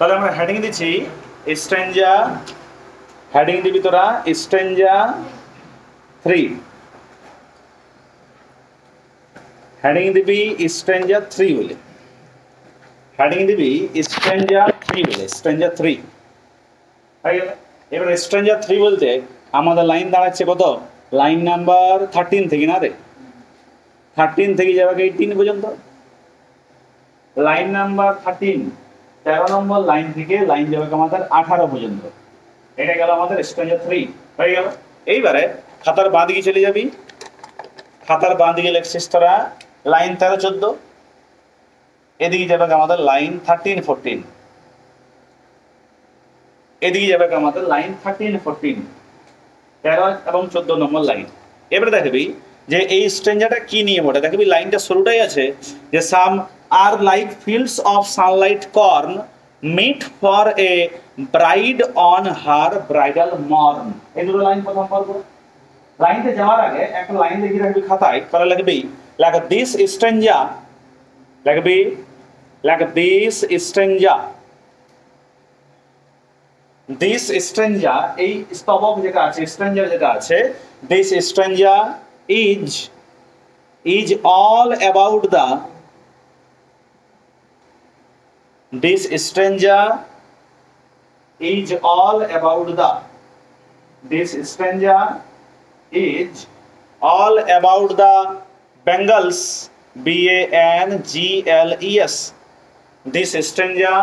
তাহলে আমরা হেডিং দিচ্ছি স্ট্যাঞ্জা, হেডিং দিবি তোরা স্ট্যাঞ্জা 3, হেডিং দিবি স্ট্যাঞ্জা 3 বলে, হেডিং দিবি স্ট্যাঞ্জা 3 বলে, স্ট্যাঞ্জা 3। এবার স্ট্যাঞ্জা 3 বলতে আমাদের লাইন দাঁড়াচ্ছে কত? লাইন নাম্বার 13 থেকে, না রে 13 থেকে যাবে 18 পর্যন্ত। লাইন নাম্বার 13 13 নম্বর লাইন থেকে লাইন যাবে আমাদের 18 পর্যন্ত। এটা গেল আমাদের স্ট্যাঞ্জা 3 হয়ে গেল। এইবারে খাতার বাঁ দিকে চলে যাবি, খাতার বাঁ দিকে লিখছিস তোরা লাইন 13 14, এদিকে যাবে আমাদের লাইন 13 14, এদিকে যাবে আমাদের লাইন 13 14, 13 এবং 14 নম্বর লাইন। এবারে দেখবি যে এই স্ট্যাঞ্জাটা কি নিয়ে বটে, দেখবি লাইনটা শুরুটাই আছে যে some are like fields of sunlight corn meet for a bride on her bridal morn. এই দুটো লাইন প্রথম পড়ব। লাইনতে যাওয়ার আগে একটা লাইন লিখে রাখবি খাতায়, তাহলে লিখবি লাইক দিস স্ট্যাঞ্জা, লিখবি লাইক দিস স্ট্যাঞ্জা, দিস স্ট্যাঞ্জা এই স্তবক যেটা আছে, স্ট্যাঞ্জা যেটা আছে, this স্ট্যাঞ্জা is all about the, this stanza is all about the, this stanza is all about the Bengals, BANGLES. This stanza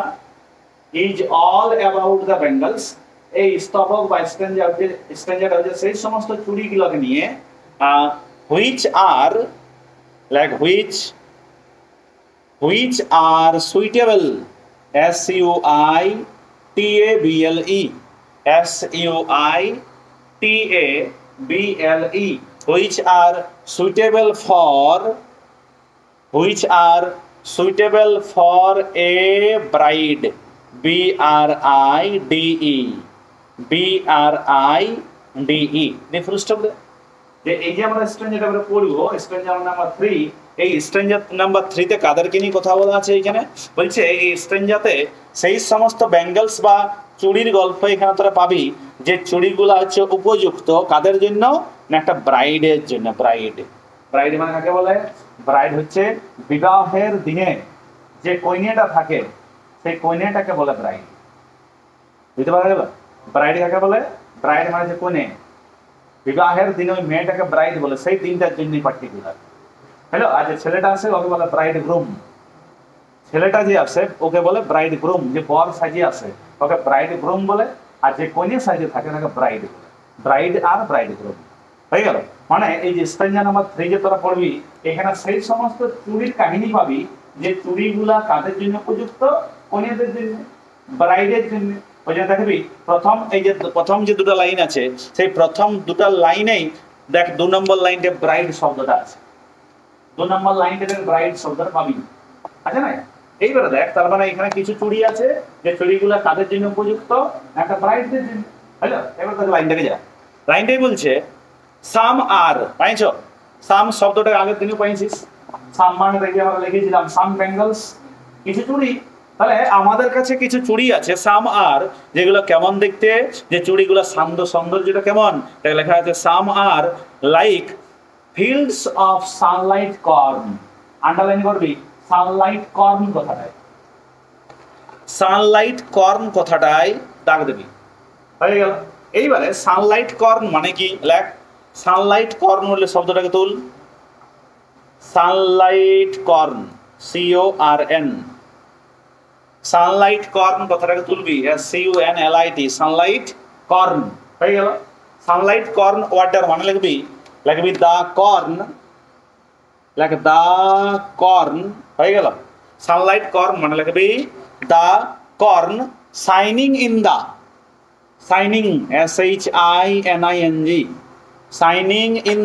is all about the Bengals. এই স্তবক বা স্ট্যাঞ্জাটা হচ্ছে সেই সমস্ত চুড়িগুলোকে নিয়ে, which are like which are suitable, SUITABLE, SUITABLE, which are suitable for a bride, BRIDE, the full stop there. যে এই যে আমরা স্ট্যাঞ্জাটা আমরা পড়বো, স্ট্যাঞ্জা নাম্বার 3, এই স্ট্যাঞ্জা নাম্বার 3 তে কাদেরকে নিয়ে কথা বলা আছে এখানে? বলছে এই স্ট্যাঞ্জাতে সেই সমস্ত ব্যাঙ্গলস বা চুড়ির গল্প এখানে তোরা পাবি, যে চুড়িগুলো হচ্ছে উপযুক্ত কাদের জন্য? না একটা ব্রাইডের জন্য। ব্রাইড, ব্রাইড মানে কাকে বলে? ব্রাইড হচ্ছে বিবাহের দিনে যে কইনেটা থাকে, সেই কইনেটাকে বলে ব্রাইড। বুঝতে পারা গেল? ব্রাইড কাকে বলে? ব্রাইড মানে যে কইনে, বিবাহের দিনে ওই মেয়েটাকে ব্রাইড বলে, সেই দিনটার জন্য পার্টিকুলার। হ্যালো, আর যে ছেলেটা আছে ওকে বলে ব্রাইড গ্রুম। ছেলেটা যে আছে ওকে বলে ব্রাইড গ্রুম, যে বর সাজিয়ে আসে ওকে ব্রাইড গ্রুম বলে, আর যে কনে সাজিয়ে থাকে তাকে ব্রাইড বলে। ব্রাইড আর ব্রাইড গ্রুম হয়ে গেল। মানে এই যে স্ট্যাঞ্জা নাম্বার 3 যে তোরা পড়বি, এখানে সেই সমস্ত চুড়ির কাহিনী পাবি, যে চুড়িগুলা কাদের জন্য উপযুক্ত? কনেদের জন্য, ব্রাইডের জন্য। ওই জন্য দেখবি প্রথম যে দুটো লাইন আছে, সেই প্রথম দুটো লাইনেই দেখ 2 নম্বর লাইনটা ব্রাইড শব্দটা আছে, 2 নম্বর লাইনটাতে ব্রাইড শব্দটা পাবি, আছে না? এইবারে দেখ, তার মানে এখানে কিছু চুড়ি আছে যে চুড়িগুলো কাদের জন্য উপযুক্ত? একটা ব্রাইডদের জন্য। হ্যালো, এবার তাহলে লাইনটাকে যা, লাইনটাই বলছে সাম আর, পাইছো? সাম শব্দটা আগের দিনও পাইছিস। সাম মানে দেখি আমরা লিখেছিলাম সাম ব্যাঙ্গলস, কিছু চুড়ি। তাহলে আমাদের কাছে কিছু চুড়ি আছে সাম আর, যেগুলো কেমন দেখতে, যে চুড়িগুলো সৌন্দর্যটা কেমন, লেখা আছে some are like fields of sunlight corn. Underline করবি সানলাইট কর্ন কথাটাই, সানলাইট কর্ন কথাটাই দাগ দেবি, হয়ে গেল। এইবারে সানলাইট কর্ন মানে কি লেখ, সানলাইট কর্ন হলে শব্দটাকে তুল, Sunlight corn, CORN, Sunlight corn কথাটাকে তুলবি, SUNLIT, সানলাইট কর্ন হয়ে গেল। সানলাইট কর্ন ওয়াটার মানে লিখবি দা কর্ন, লেখ দা কর্ন হয়ে গেল। সানলাইট কর্ন মানে লিখবি the corn shining in the, shining SHINING, shining in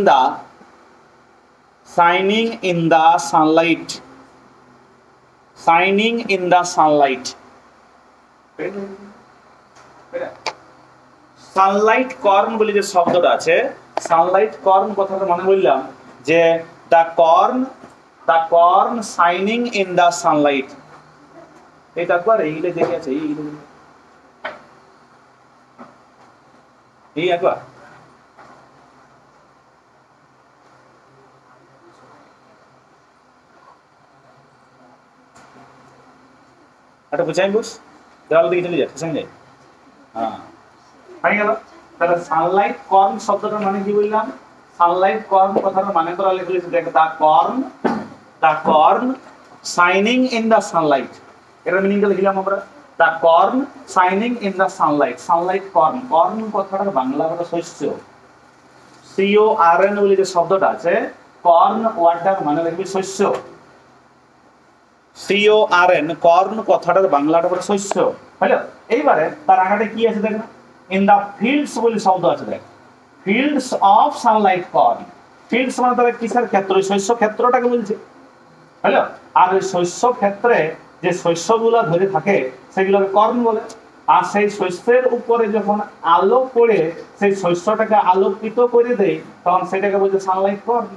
the sunlight, shining in the sunlight. Sunlight corn বলে যে শব্দটা আছে, সানলাইট কর্ন কথাটা মনে বললাম যে the corn shining in the Sunlight, এই একবার এইগুলো দেখে আছে এই একবার একটা বুঝাই বুঝ দেওয়াল দিকে চলে যাচ্ছে সঙ্গে হ্যাঁ হয়ে গেল। তাহলে সানলাইট কর্ন শব্দটার মানে কি বললাম? সানলাইট কর্ন কথাটার মানে করা লিখেছি দেখ, the corn shining in the sunlight, এর মিনিংটা লিখলাম আমরা, the corn shining in the sunlight. Sunlight corn, corn কথাটার বাংলা কথা শস্য, CORN বলে যে শব্দটা আছে, কর্ন ওয়ার্ডটার মানে লিখবি শস্য, CORN, কর্ন কথাটার বাংলাটা বলে শস্য, বুঝলো? এইবারে তার আগাটা কি আছে দেখ না, ইন দা ফিল্ডস বলে শব্দ আছে দেখ, fields of sunlight corn. Fields মানে তাহলে কিসের ক্ষেত্র? শস্য ক্ষেত্রটাকে বলছে, বুঝলো? আর ওই শস্য ক্ষেত্রে যে শস্যগুলো ধরে থাকে সেগুলোকে কর্ন বলে। আর সেই শস্যের উপরে যখন আলো পড়ে সেই শস্যটাকে আলোকিত করে দেয় তখন সেটাকে বলছে সানলাইট কর্ন,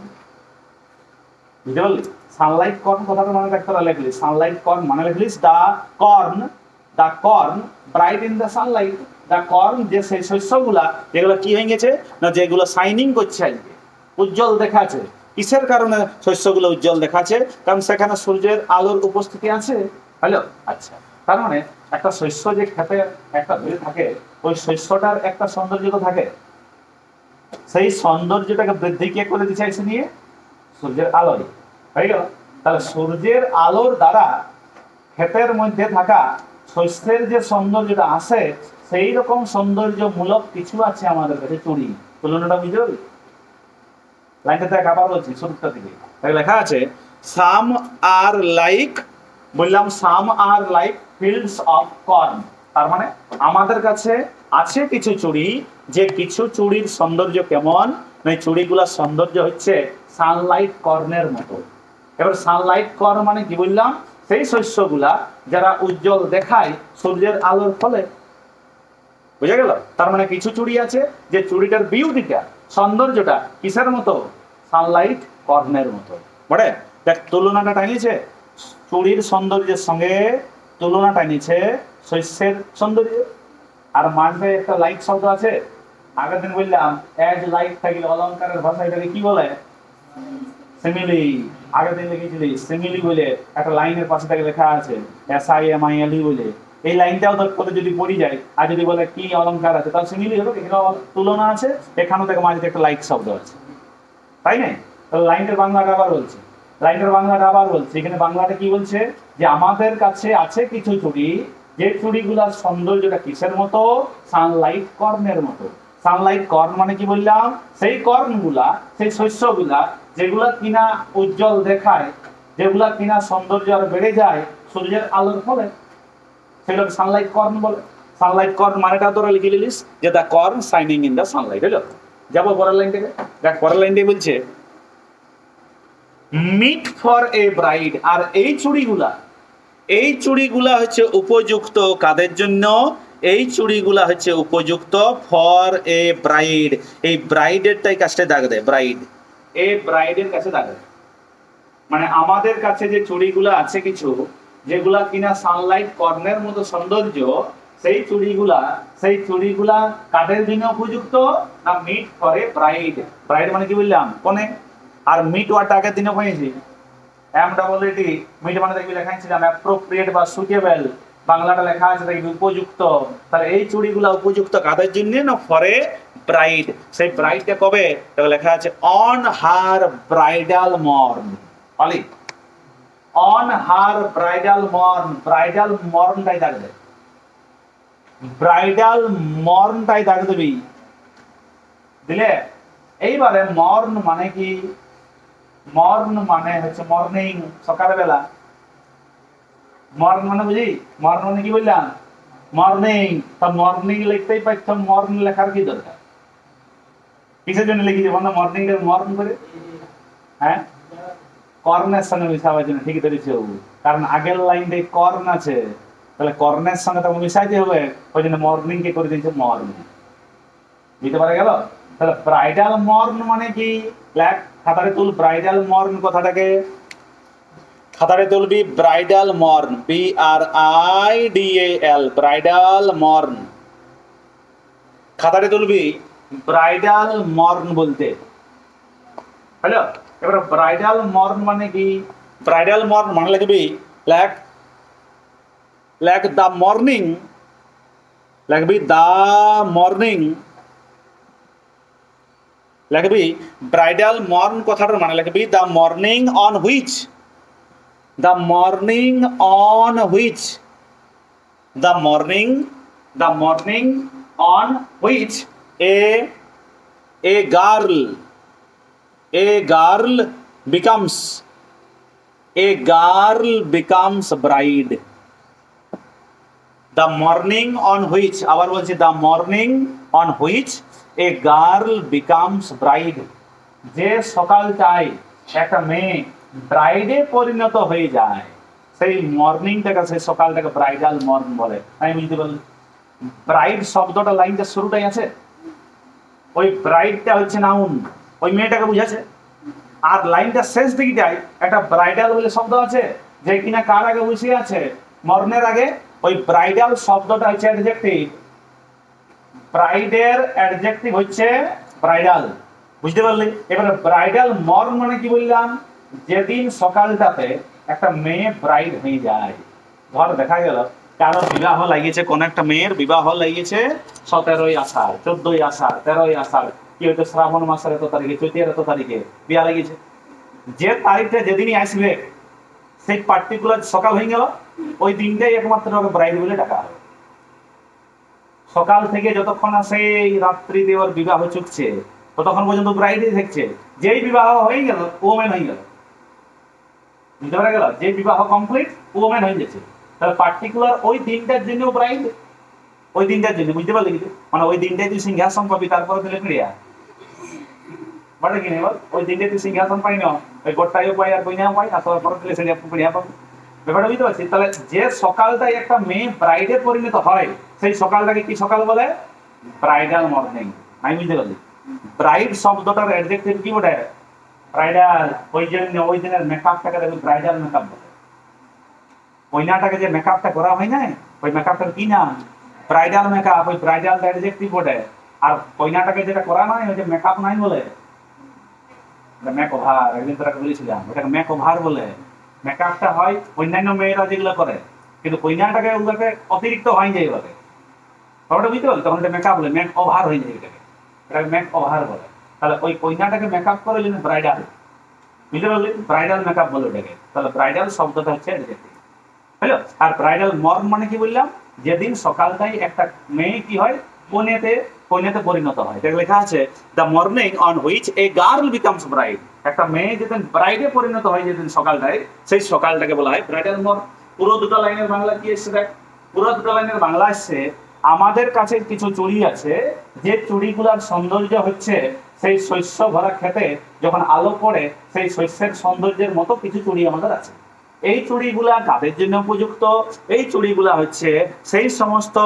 বুঝতে পারলি? সানলাইট কর্ন কথাটা মনে রাখতে লিখলি, সানলাইট কর্ন মানে লিখলিস the corn bright in the sunlight. The corn যে সেই শস্যগুলা যেগুলো কি হয়ে গেছে না, যেগুলো শাইনিং করছে আজকে, উজ্জ্বল দেখাচ্ছে। কিসের কারণে শস্যগুলো উজ্জ্বল দেখাচ্ছে? কারণ সেখানে সূর্যের আলোর উপস্থিতি আছে, হ্যালো? আচ্ছা, তার মানে একটা শস্য যে খেতে একটা ধরে থাকে, ওই শস্যটার একটা সৌন্দর্য থাকে, সেই সৌন্দর্যটাকে বৃদ্ধি কে করে দিতে চাইছে নিয়ে? সূর্যের আলোয়, হয়ে গেল। তাহলে সূর্যের আলোর দ্বারা ক্ষেতের মধ্যে থাকা শস্যের যে সৌন্দর্যটা আসে, সেই রকম সৌন্দর্যমূলক কিছু আছে আমাদের কাছে চুড়ি। তুলনাটা বুঝতে পারলি? লাইনটা দেখ, আবার বলছি শুরুটা থেকে লেখা আছে, সাম আর লাইক, বললাম সাম are like fields of corn. তার মানে আমাদের কাছে আছে কিছু চুড়ি, যে কিছু চুড়ির সৌন্দর্য কেমন, এই চুড়িগুলোর সৌন্দর্য হচ্ছে সানলাইট কর্নের মতো। এবার সানলাইট কর্ন মানে কি বললাম? সেই শস্যগুলা যারা উজ্জ্বল দেখায় সূর্যের আলোর ফলে, বুঝা গেল? তার মানে কিছু চুড়ি আছে যে চুড়িটার বিউটিটা, সৌন্দর্যটা কিসের মতো? সানলাইট কর্নের মতো। বটে দেখ, তুলনাটা টানিয়েছে চুড়ির সৌন্দর্যের সঙ্গে, তুলনা টানিয়েছে শস্যের সৌন্দর্য। আর মাঝে একটা লাইট শব্দ আছে, আগের দিন বললাম এজ লাইট থাকলে অলংকারের ভাষা এটাকে কি বলে? সিমিলি। আগের দিন লিখেছিলি সিমিলি বলে একটা লাইনের পাশে থেকে লেখা আছে SIMILE বলে। এই লাইনটাও তোর যদি পড়ি যায় আর যদি বলে কি অলংকার আছে, তাহলে সিমিলি হবে। এখানে তুলনা আছে, এখানেও দেখো মাঝে একটা লাইট শব্দ আছে, তাই না? তাহলে লাইনের বাংলাটা আবার বলছি, এখানে বাংলাটা কি বলছে? যে আমাদের কাছে আছে কিছু চুড়ি, যে চুড়িগুলার সৌন্দর্যটা কিসের মতো? সানলাইট কর্নের মতো। সানলাইট কর্ন মানে কি বললাম? সেই কর্নগুলা, সেই শস্যগুলা যেগুলা কিনা উজ্জ্বল দেখায়, যেগুলা কিনা সৌন্দর্য আর বেড়ে যায় সূর্যের আলোর ফলে, সেগুলোকে সানলাইট কর্ন বলে। সানলাইট কর্ন মানেটা তোরা লিখে নিলিস যে the corn shining in the sunlight, হলো? যাবো পরের লাইন থেকে। দেখ পরের লাইনটাই বলছে মিট ফর এ ব্রাইড। আর এই চুড়িগুলা হচ্ছে উপযুক্ত কাদের জন্য? এই চুড়িগুলা হচ্ছে উপযুক্ত ফর এ ব্রাইড। এই ব্রাইডেরটাই কাছে দাগ দেয়, ব্রাইড, এই ব্রাইডের কাছে দাগ দেয়। মানে আমাদের কাছে যে চুড়িগুলা আছে কিছু, যেগুলা কিনা সানলাইট কর্নের মতো সৌন্দর্য, সেই চুড়িগুলা কাদের জন্য উপযুক্ত? না meet for a bride. Bride মানে কি বললাম? কোনে? আর মিট ওয়ার্ডটা আগের দিনে পেয়েছি, MWD, মিট মানে দেখবি লেখা ছিলাম অ্যাপ্রোপ্রিয়েট বা সুটেবল, বাংলাটা লেখা আছে দেখবি উপযুক্ত। তাহলে এই চুড়িগুলা উপযুক্ত কাদের জন্য? না ফর এ ব্রাইড। সেই ব্রাইডটা কবে? তাহলে লেখা আছে অন হার ব্রাইডাল মর্ন। পালি on her bridal morn, bridal মর্নটাই দাগ দেবে, ব্রাইডাল মর্নটাই দাগ দেবি, দিলে? এইবারে মর্ন মানে কি? মর্ন মানে হচ্ছে মর্নিং, সকালবেলা। মর্ন মানে বুঝি? মর্ন মানে কি বললাম? মর্নিং। তা মর্নিং লিখতেই পারতো, মর্ন লেখার কি দরকার? কিসের জন্য লিখেছি বন্ধু মর্নিং এর মর্ন করে? হ্যাঁ, কর্নের সঙ্গে মিশাবার জন্য। ঠিক ধরেছি, কারণ আগের লাইনটাই কর্ন আছে, তাহলে কর্নের সঙ্গে তো মিশাইতে হবে, ওই জন্য মর্নিং কে করে দিয়েছে মর্ন। বুঝতে পারা গেল? তাহলে ব্রাইডাল মর্ন মানে কি? খাতারে তুল ব্রাইডাল মর্ন কথাটাকে। খাতারে তুলবি bridal morn, BRIDAL, bridal morn. খাতারে তুলবি ব্রাইডাল মর্ন বলতে, হ্যালো। এবার ব্রাইডাল মর্ন মানে কি? ব্রাইডাল মর্ন মানে লিখবি লাইক দ্য মর্নিং, লিখবি দ্য মর্নিং, লিখবি ব্রাইডাল মর্ন কথাটার মানে লিখবি the morning on which, the morning on which, the morning on which a girl becomes bride, the morning on which, আবার বলছি the morning on which a girl becomes bride, যে সকালটায় একটা মেয়ে ব্রাইডে পরিণত হয়ে যায়, সেই মর্নিংটাকে, সেই সকালটাকে ব্রাইডাল মর্ন বলে। আমি বুঝতে পারলাম ব্রাইড শব্দটা লাইনটা শুরুটাই আছে, ওই ব্রাইডটা হচ্ছে নাউন, ওই মেয়েটাকে বুঝাচ্ছে। আর লাইনটা শেষ দিকটায় একটা ব্রাইডাল বলে শব্দ আছে, যে কিনা কার আগে বসে আছে, মর্নের আগে। ওই ব্রাইডাল শব্দটা হচ্ছে অ্যাডজেক্টিভ, ব্রাইডের অ্যাডজেক্টিভ হচ্ছে ব্রাইডাল, বুঝতে পারলি? এবারে ব্রাইডাল মর্ন মানে কি বললাম? যেদিন সকালটাতে একটা মেয়ে ব্রাইড হয়ে যায়। ধর দেখা গেল কারো বিবাহ লাগিয়েছে, কোন একটা মেয়ের বিবাহ লাগিয়েছে 17ই আষাঢ়, 14ই আষাঢ়, 13ই আষাঢ়, কি হয়তো শ্রাবণ মাসের এত তারিখে, চৈতের এত তারিখে বিয়া লাগিয়েছে। যে তারিখটা যেদিনই আসবে সেই পার্টিকুলার সকাল হয়ে গেল, ওই দিনটাই একমাত্র ব্রাইড বলে ডাকা হবে। সকাল থেকে যতক্ষণ আসে রাত্রি দেওয়ার বিবাহ চুকছে ততক্ষণ পর্যন্ত ব্রাইডই থাকছে। যেই বিবাহ হয়ে গেল ওমেন হয়ে গেল, বুঝতে পারা গেল? যে বিবাহ কমপ্লিট ওমেন হয়ে গেছে, তাহলে পার্টিকুলার ওই দিনটার জন্য ব্রাইড, ওই দিনটার জন্য, বুঝতে পারলি? মানে ওই দিনটাই তুই সিংহাসন পাবি, তারপরে দিলে ক্রিয়া বলে কিনে বল, ওই দিনটাই তুই সিংহাসন পাই না, ওই গোটাইও পাই আর কইনাও পাই, আর তারপরে দিলে সেটা ক্রিয়া পাবি। ব্যাপারটা বুঝতে পারছিস? তাহলে যে সকালটাই একটা মেয়ে ব্রাইডে পরিণত হয় সেই সকালটাকে কি সকাল বলে? Bridal morning. আমি বুঝতে পারলি? ব্রাইড শব্দটার অ্যাডজেক্টিভ কি বলে? ব্রাইডাল। ওই জন্য ওই দিনের মেকআপটাকে দেখুন ব্রাইডাল মেকআপ বলে। কইনাটাকে যে মেকআপটা করা হয় না, ওই মেকআপটার কি নাম? Bridal makeup. ওই ব্রাইডাল অ্যাডজেক্টিভ বলে। আর কইনাটাকে যেটা করা নয় ওই যে মেকআপ নাই বলে, মেক ওভার। একদিন তোরা বলেছিলাম ওটাকে মেক ওভার বলে। মেকআপটা হয় অন্যান্য মেয়েরা যেগুলো করে, কিন্তু কইনাটাকে ওগুলোকে অতিরিক্ত হয়ে যায় ওকে। ওটা বুঝতে পারলি? তখন এটা মেকআপ বলে, মেক ওভার হয়ে যায় এটাকে, এটাকে মেক ওভার বলে। তাহলে ওই কইনাটাকে মেকআপ করে জন্য ব্রাইডাল, বুঝতে পারলি? ব্রাইডাল মেকআপ বলে ওটাকে। তাহলে ব্রাইডাল শব্দটা হচ্ছে অ্যাডজেক্টিভ, বুঝলো? আর ব্রাইডাল মর্ন মানে কি বললাম? যেদিন সকালটাই একটা মেয়ে কি হয়, কনেতে পরিণত হয়। এটা লেখা আছে the morning on which a girl becomes bride. একটা মেয়ে যেদিন ব্রাইডে পরিণত হয় যেদিন সকালটায়, সেই সকালটাকে বলা হয় ব্রাইডাল মর্ন। পুরো দুটো লাইনের বাংলা কি এসছে দেখ, পুরো দুটো লাইনের বাংলা এসছে আমাদের কাছে কিছু চুড়ি আছে, যে চুড়িগুলার সৌন্দর্য হচ্ছে সেই শস্য ভরা খেতে যখন আলো পড়ে সেই শস্যের সৌন্দর্যের মতো কিছু চুড়ি আমাদের আছে। এই চুড়িগুলা কাদের জন্য উপযুক্ত? এই চুড়িগুলা হচ্ছে সেই সমস্ত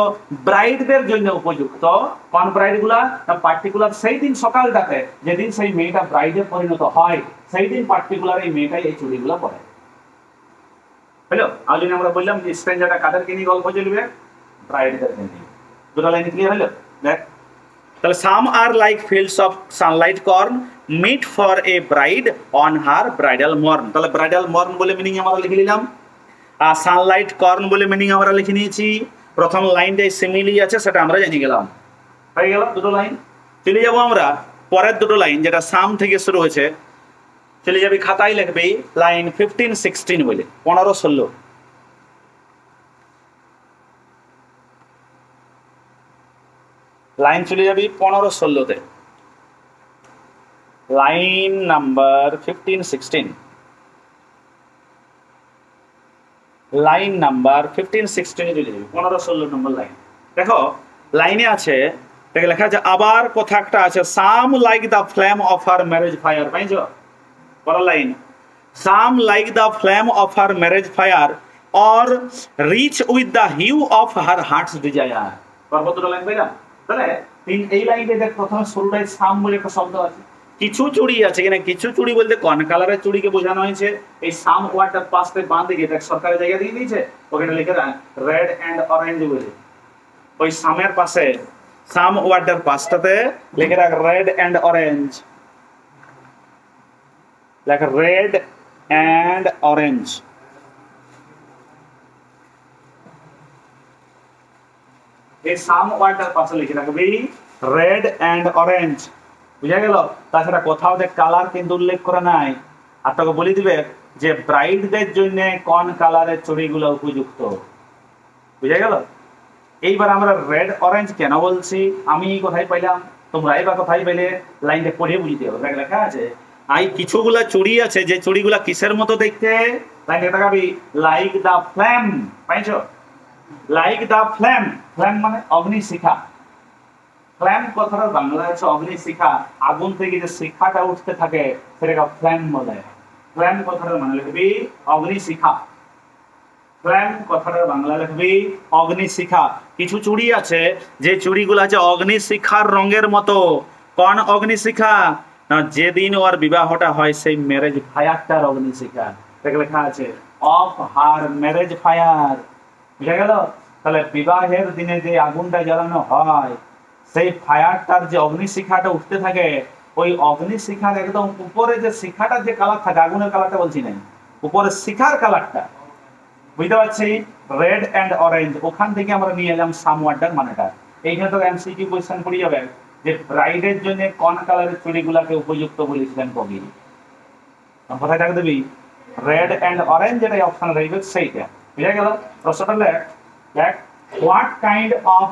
ব্রাইডদের জন্য উপযুক্ত। কোন ব্রাইডগুলা? পার্টিকুলার সেই দিন সকালটাতে যেদিন সেই মেয়েটা ব্রাইডে পরিণত হয়, সেই দিন পার্টিকুলার এই মেয়েটাই এই চুড়িগুলা পরে। হ্যালো, আর যদি আমরা বললাম যে স্ট্রেঞ্জারটা কাদেরকে নিয়ে গল্প চলবে? ব্রাইডদেরকে নিয়ে। দুটো লাইন ক্লিয়ার হলো? দেখ তাহলে some are like fields of sunlight corn meet for a bride on her bridal morn. তাহলে ব্রাইডাল মর্ন বলে মিনিং আমরা লিখে নিলাম, আর সানলাইট কর্ন বলে মিনিং আমরা লিখে নিয়েছি। প্রথম লাইনটাই সিমিলি আছে সেটা আমরা জেনে গেলাম, হয়ে গেল দুটো লাইন। চলে যাবো আমরা পরের দুটো লাইন, যেটা সাম থেকে শুরু হয়েছে। চলে যাবি খাতায় লিখবি লাইন 15-16 বলে, 15-16 লাইন চলে যাবি 15-16-তে, লাইন নাম্বার 15-16, লাইন নাম্বার 15-16 চলে যাবি, 15-16 নম্বর লাইন। দেখো লাইনে আছে, দেখে লেখা আছে আবার কথা একটা আছে, some like the flame of her marriage fire. পাইছো পরের line, some like the flame of her marriage fire or rich with the hue of her heart's desire. পরবর্তী লাইন পাইলাম। তাহলে এই লাইনে দেখ প্রথমে শুরুটাই সাম বলে একটা শব্দ আছে, কিছু চুড়ি আছে কিনা, কিছু চুড়ি বলতে কোন কালারের চুড়িকে বোঝানো হয়েছে, এই সাম ওয়াটার পাশে বাঁ দিকে এটা সরকারের জায়গা দিয়ে দিয়েছে, ওখানে লিখে দেন রেড এন্ড অরেঞ্জ বলে, ওই সামের পাশে সাম ওয়াটার পাশটাতে লিখে রাখ রেড এন্ড অরেঞ্জ, লেখ রেড এন্ড অরেঞ্জ। এই সাম ওয়াটার পাশে লিখে রাখবি রেড এন্ড অরেঞ্জ, বুঝা গেল? তাছাড়া কোথাও যে কালার কিন্তু উল্লেখ করা নাই। আর তোকে বলে দিবে যে ব্রাইডদের জন্য কোন কালারের চুড়িগুলো উপযুক্ত, বুঝা গেল? এইবার আমরা রেড অরেঞ্জ কেন বলছি আমি কোথায় পাইলাম, তোমরা এবার কোথায় পেলে লাইনটা পড়ে বুঝতে হবে। লেখা আছে আই কিছুগুলা চুড়ি আছে যে চুড়িগুলা কিসের মতো দেখতে, লাইনে তাকাবি লাইক দা ফ্লেম, পাইছো? লাইক দা ফ্লেম, ফ্লেম মানে অগ্নিশিখা। ফ্লেম কথাটার বাংলা হচ্ছে অগ্নিশিখা, আগুন থেকে যে শিখাটা উঠতে থাকে সেটাকে ফ্লেম বলে। ফ্লেম কথাটার মানে লিখবি অগ্নিশিখা, ফ্লেম কথাটার বাংলা লিখবি অগ্নিশিখা। কিছু চুড়ি আছে যে চুড়িগুলো আছে অগ্নিশিখার রঙের মতো। কোন অগ্নিশিখা না, যেদিন ওর বিবাহটা হয় সেই ম্যারেজ ফায়ারটার অগ্নিশিখা, লেখা আছে অফ হার ম্যারেজ ফায়ার, বুঝা গেল? তাহলে বিবাহের দিনে যে আগুনটা জ্বালানো হয় সেই ফায়ারটার যে অগ্নিশিখাটা উঠতে থাকে, ওই অগ্নিশিখার একদম উপরে যে শিখাটার যে কালার থাকে, আগুনের কালারটা বলছি না, উপরে শিখার কালারটা, বুঝতে পারছি? রেড এন্ড অরেঞ্জ, ওখান থেকে আমরা নিয়ে এলাম সাম ওয়াটার মানেটা। এইখানে তো এমসিকিউ কোশ্চেন পড়ে যাবে যে ব্রাইডের জন্য কোন কালারের চুড়িগুলাকে উপযুক্ত বলেছিলেন কবি, কোথায় থাকে দেবি রেড এন্ড অরেঞ্জ, যেটা অপশন রইবে সেইটা, বুঝা গেল? প্রশ্নটা লেখ হোয়াট কাইন্ড অফ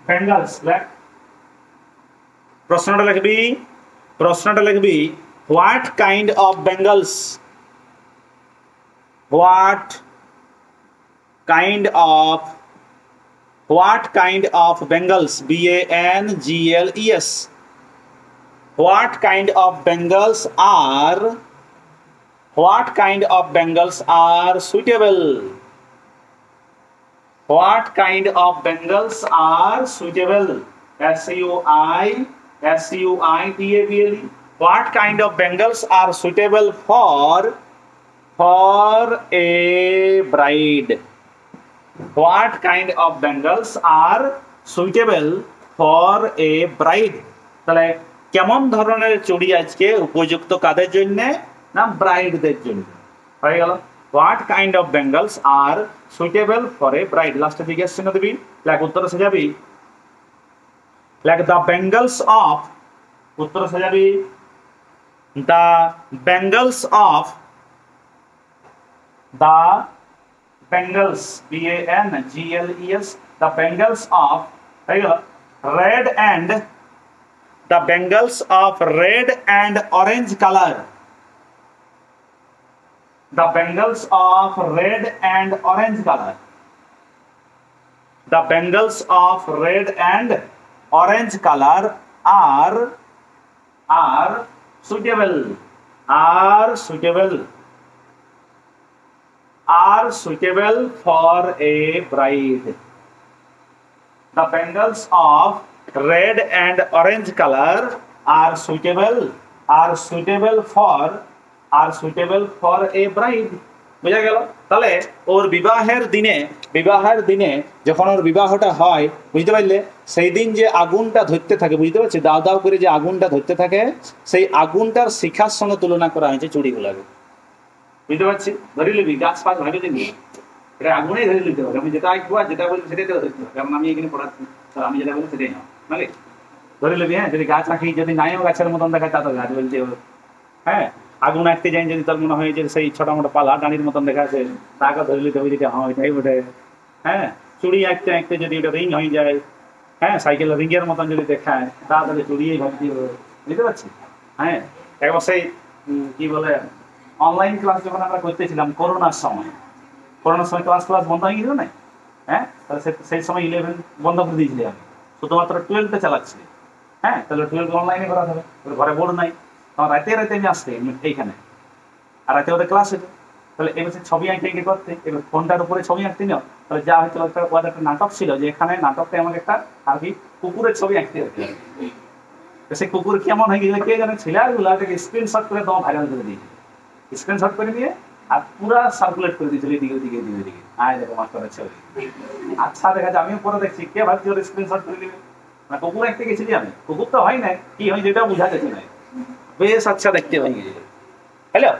বেঙ্গলস, লেখ প্রশ্নটা লিখবি what kind of Bengal's, what kind of bangles, BANGLES, what kind of bangles are suitable, what kind of bangles are suitable, SUITABLE, what kind of bangles are suitable for a bride, what kind of bangles are suitable for a bride, তাহলে কেমন ধরনের চুড়ি আজকে উপযুক্ত কাদের জন্য না, ব্রাইডদের জন্য, হয়ে গেল? what kind of bangles are suitable for a bride, লাস্টে জিজ্ঞেস চিহ্ন দিবি, লেখ উত্তর সাজাবি, লেখ the bangles of, উত্তর সাজাবি the bangles of, the bangles, BANGLES, the bangles of red and, the bangles of red and orange color, the bangles of red and orange color, the bangles of red and orange color are suitable for a bride, the bangles of red and orange color are suitable for a bride, বুঝা গেল? তাহলে ওর বিবাহের দিনে যখন ওর বিবাহটা হয়, বুঝতে পারলে, সেই দিন যে আগুনটা ধরতে থাকে, বুঝতে পারছি, দাও দাও করে যে আগুনটা ধরতে থাকে, সেই আগুনটার শিখার সঙ্গে তুলনা করা হয়েছে চুড়িগুলাকে, বুঝতে পারছি? ধরে নিবি গাছ ফাছ ভাবে দিবি, এটা আগুনেই ধরে নিতে হবে, আমি যেটা আঁকবো আর যেটা বলছি সেটাই ধরতে হবে, কারণ আমি এখানে পড়াচ্ছি, আমি যেটা বলি সেটাই নাও, মানে ধরে নিবি। হ্যাঁ, যদি গাছ আঁকি যদি নাইও গাছের মতন দেখায় তা তো গাছ বলতে হবে। হ্যাঁ, আগুন আঁকতে যাই যদি তোর মনে হয় যে সেই ছোট মোটো পালা ডানির মতন দেখা আছে, তাকে ধরে নিতে হবে যেটা হয় এটাই ওঠে। হ্যাঁ, চুড়ি আঁকতে যদি ওটা রিং হয়ে যায়, হ্যাঁ, সাইকেলের রিংয়ের মতন যদি দেখায় তাহলে চুড়িয়েই ভাবতে হবে, বুঝতে পারছি? হ্যাঁ, একবার সেই কি বলে অনলাইন ক্লাস যখন আমরা করতেছিলাম করোনার সময় ক্লাস বন্ধ হয়ে গেছিল না? হ্যাঁ, তাহলে সেই সময় 11 বন্ধ করে দিয়েছিলি, আমি শুধুমাত্র 12টা চালাচ্ছি। হ্যাঁ, তাহলে 12 অনলাইনে করা হবে, ঘরে বোর্ড নাই, তখন রাতে আমি আসতে এইখানে, আর রাতে ওদের ক্লাস হতো। তাহলে এবার ছবি আঁকে করতে, এবার ফোনটার উপরে ছবি আঁকতে নিও, তাহলে যা হয়তো একটা নাটক ছিল যে এখানে নাটকটা আমাকে একটা আর কি কুকুরের ছবি আঁকতে হতো, সে কুকুর কেমন হয়ে গেছে কে জানে, ছেলেগুলো স্ক্রিনশট করে তোমার ভাইরাল করে দিয়েছে, স্ক্রিনশট করে দিয়ে আর পুরা সার্কুলেট করে দিয়েছিল এদিকে ওদিকে এদিকে ওদিকে, আয় দেখো মাস্টারের ছেলে। আচ্ছা দেখা যায়, আমিও পরে দেখছি কে ভাবছি ওর স্ক্রিনশট করে দিবে, না কুকুর একটা গেছিলি আমি, কুকুর তো হয় না, কি হয় যেটা বোঝা যাচ্ছে না, বেশ আচ্ছা দেখতে হয়ে গেছে। হ্যালো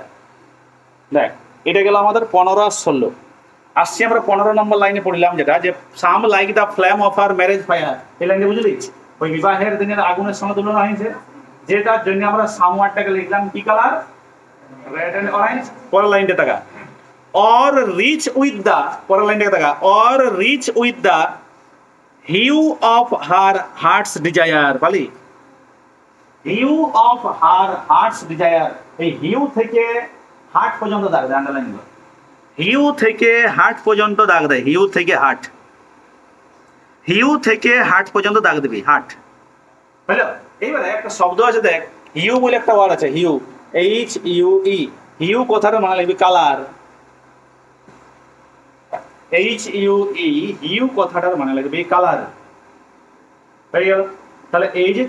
দেখ, এটা গেল আমাদের 15 আর 16। আসছি আমরা 15 নম্বর লাইনে পড়লাম, যেটা যে some like the flame of আর ম্যারেজ ফায়ার, এই লাইনে বুঝলি ওই বিবাহের দিনের আগুনের সঙ্গে তুলনা হয়েছে, যেটার জন্য আমরা সাম ওয়ার্ডটাকে লিখলাম কি কালার, রেড এন্ড অরেঞ্জ। পরের লাইনটা টাকা, অর রিচ উইথ দা, পরের লাইনটা টাকা, or rich with the hue of her heart's desire, বলি hue of her heart's desire, এই হিউ থেকে হার্ট পর্যন্ত দাগ দেয়, আন্ডারলাইন করো, হিউ থেকে হার্ট পর্যন্ত দাগ দেয়, হিউ থেকে হার্ট, হিউ থেকে হার্ট পর্যন্ত দাগ দিবি, হার্ট। হ্যালো, এইবারে একটা শব্দ আছে দেখ, হিউ বলে একটা ওয়ার্ড আছে, hue, H U E, hue কথাটা মানে লিখবি colour, H U E, hue কথাটার মানে লিখবি কালার, হয়ে গেল। তাহলে এই যে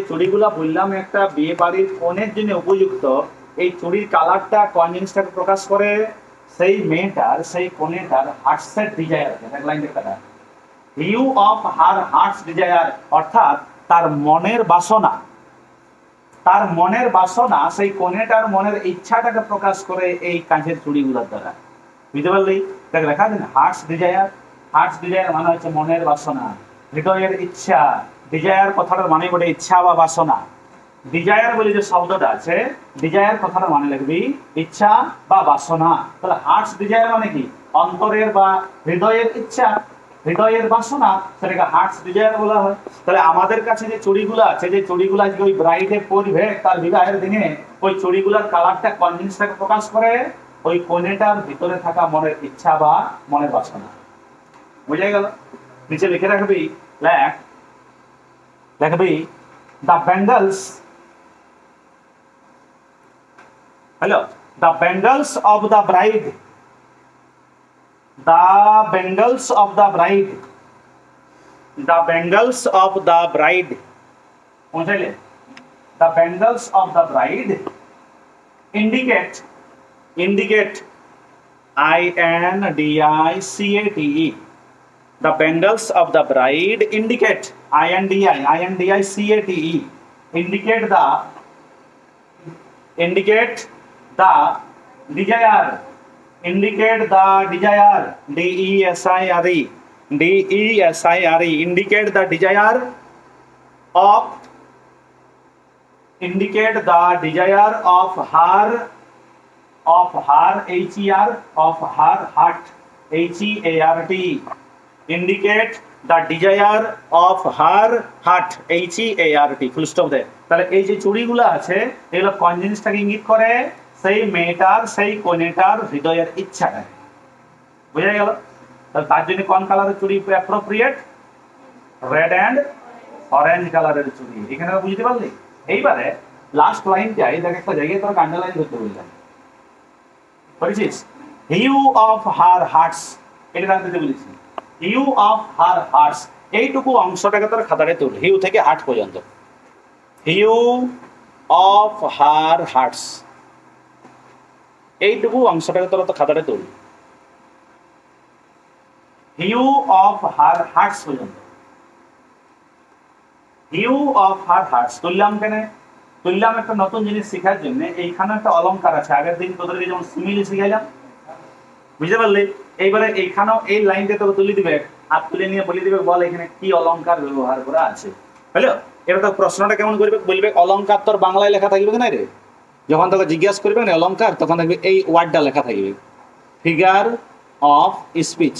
চুড়িগুলা বললাম একটা বিয়ে বাড়ির কনের জন্য উপযুক্ত, এই চুড়ির কালারটা কোন জিনিসটাকে প্রকাশ করে, সেই মেয়েটার সেই কনেটার হার্টসের ডিজায়ার, লাইন দেখা, hue of her heart's desire, অর্থাৎ তার মনের বাসনা, তার মনের বাসনা সেই কনেটার মনের ইচ্ছাটাকে প্রকাশ করে এই কাঁচের চুড়িগুলোর দ্বারা, বুঝতে পারলি? তাকে লেখা আছে হার্টস ডিজায়ার, হার্টস ডিজায়ার মানে হচ্ছে মনের বাসনা, হৃদয়ের ইচ্ছা, ডিজায়ার কথাটার মানে বটে ইচ্ছা বা বাসনা, ডিজায়ার বলে যে শব্দটা আছে, ডিজায়ার কথাটা মানে লিখবি ইচ্ছা বা বাসনা। তাহলে হার্টস ডিজায়ার মানে কি, অন্তরের বা হৃদয়ের ইচ্ছা, হৃদয়ের বাসনা, সেটাকে হার্টস ডিজায়ার বলা হয়। তাহলে আমাদের কাছে যে চুড়িগুলো আছে, যে চুড়িগুলো আজকে ওই ব্রাইডে পরবে তার বিবাহের দিনে, ওই চুড়িগুলোর কালারটা কোন জিনিসটাকে প্রকাশ করে, ওই কনেটার ভিতরে থাকা মনের ইচ্ছা বা মনের বাসনা, বুঝে গেল? নিচে লিখে রাখবি, লিখবি the bangles, hello, the bangles of the bride, the bangles of the bride, the bangles of the bride, বুঝলে? The bangles of the bride indicate, I-N-D-I-C-A-T-E, the bangles of the bride indicate, I-N-D-I-C-A-T-E, indicate the desire, indicate the desire, D-E-S-I-R-E, D-E-S-I-R-E, indicate the desire of, indicate the desire of her, H-E-R, of her heart, H-E-A-R-T, indicate the desire of her heart, H-E-A-R-T, full stop there। তাহলে এই যে চুড়িগুলো আছে এগুলো কোন জিনিসটাকে ইঙ্গিত করে, সেই মেয়েটার সেই কনেটার হৃদয়ের ইচ্ছাটা, বুঝা গেল? তাহলে তার জন্য কোন কালারের চুড়ি অ্যাপ্রোপ্রিয়েট, রেড এন্ড অরেঞ্জ কালারের চুড়ি, এখানে বুঝতে পারলি? এইবারে লাস্ট লাইনটাই দেখ, একটা জায়গায় তোর আন্ডারলাইন করতে বললাম, বুঝেছিস? হিউ অফ হার হার্টস, এটা জানতে বলেছি, হিউ অফ হার হার্টস, এইটুকু অংশটাকে তোর খাতারে তুল, হিউ থেকে হার্ট পর্যন্ত, হিউ অফ হার হার্টস, এইটুকু অংশটাকে তোর তো খাতারে তুল, হিউ অফ হার হার্টস পর্যন্ত, হিউ অফ হার হার্টস তুললাম কেন? তুললাম একটা নতুন জিনিস শেখার জন্য। এইখানে একটা অলংকার আছে, আগের দিন তোদেরকে যেমন সিমিলি শিখাইলাম, বুঝতে পারলি? এইবারে এইখানেও এই লাইনটা তোকে তুলে দিবে আর তুলে নিয়ে বলে দিবে, বল এখানে কি অলংকার ব্যবহার করা আছে, বুঝলো? এবার তো প্রশ্নটা কেমন করবে, বলবে অলংকার তোর বাংলায় লেখা থাকবে না রে, যখন তোকে জিজ্ঞাসা করবে না অলংকার, তখন দেখবে এই ওয়ার্ডটা লেখা থাকবে, ফিগার অফ স্পিচ,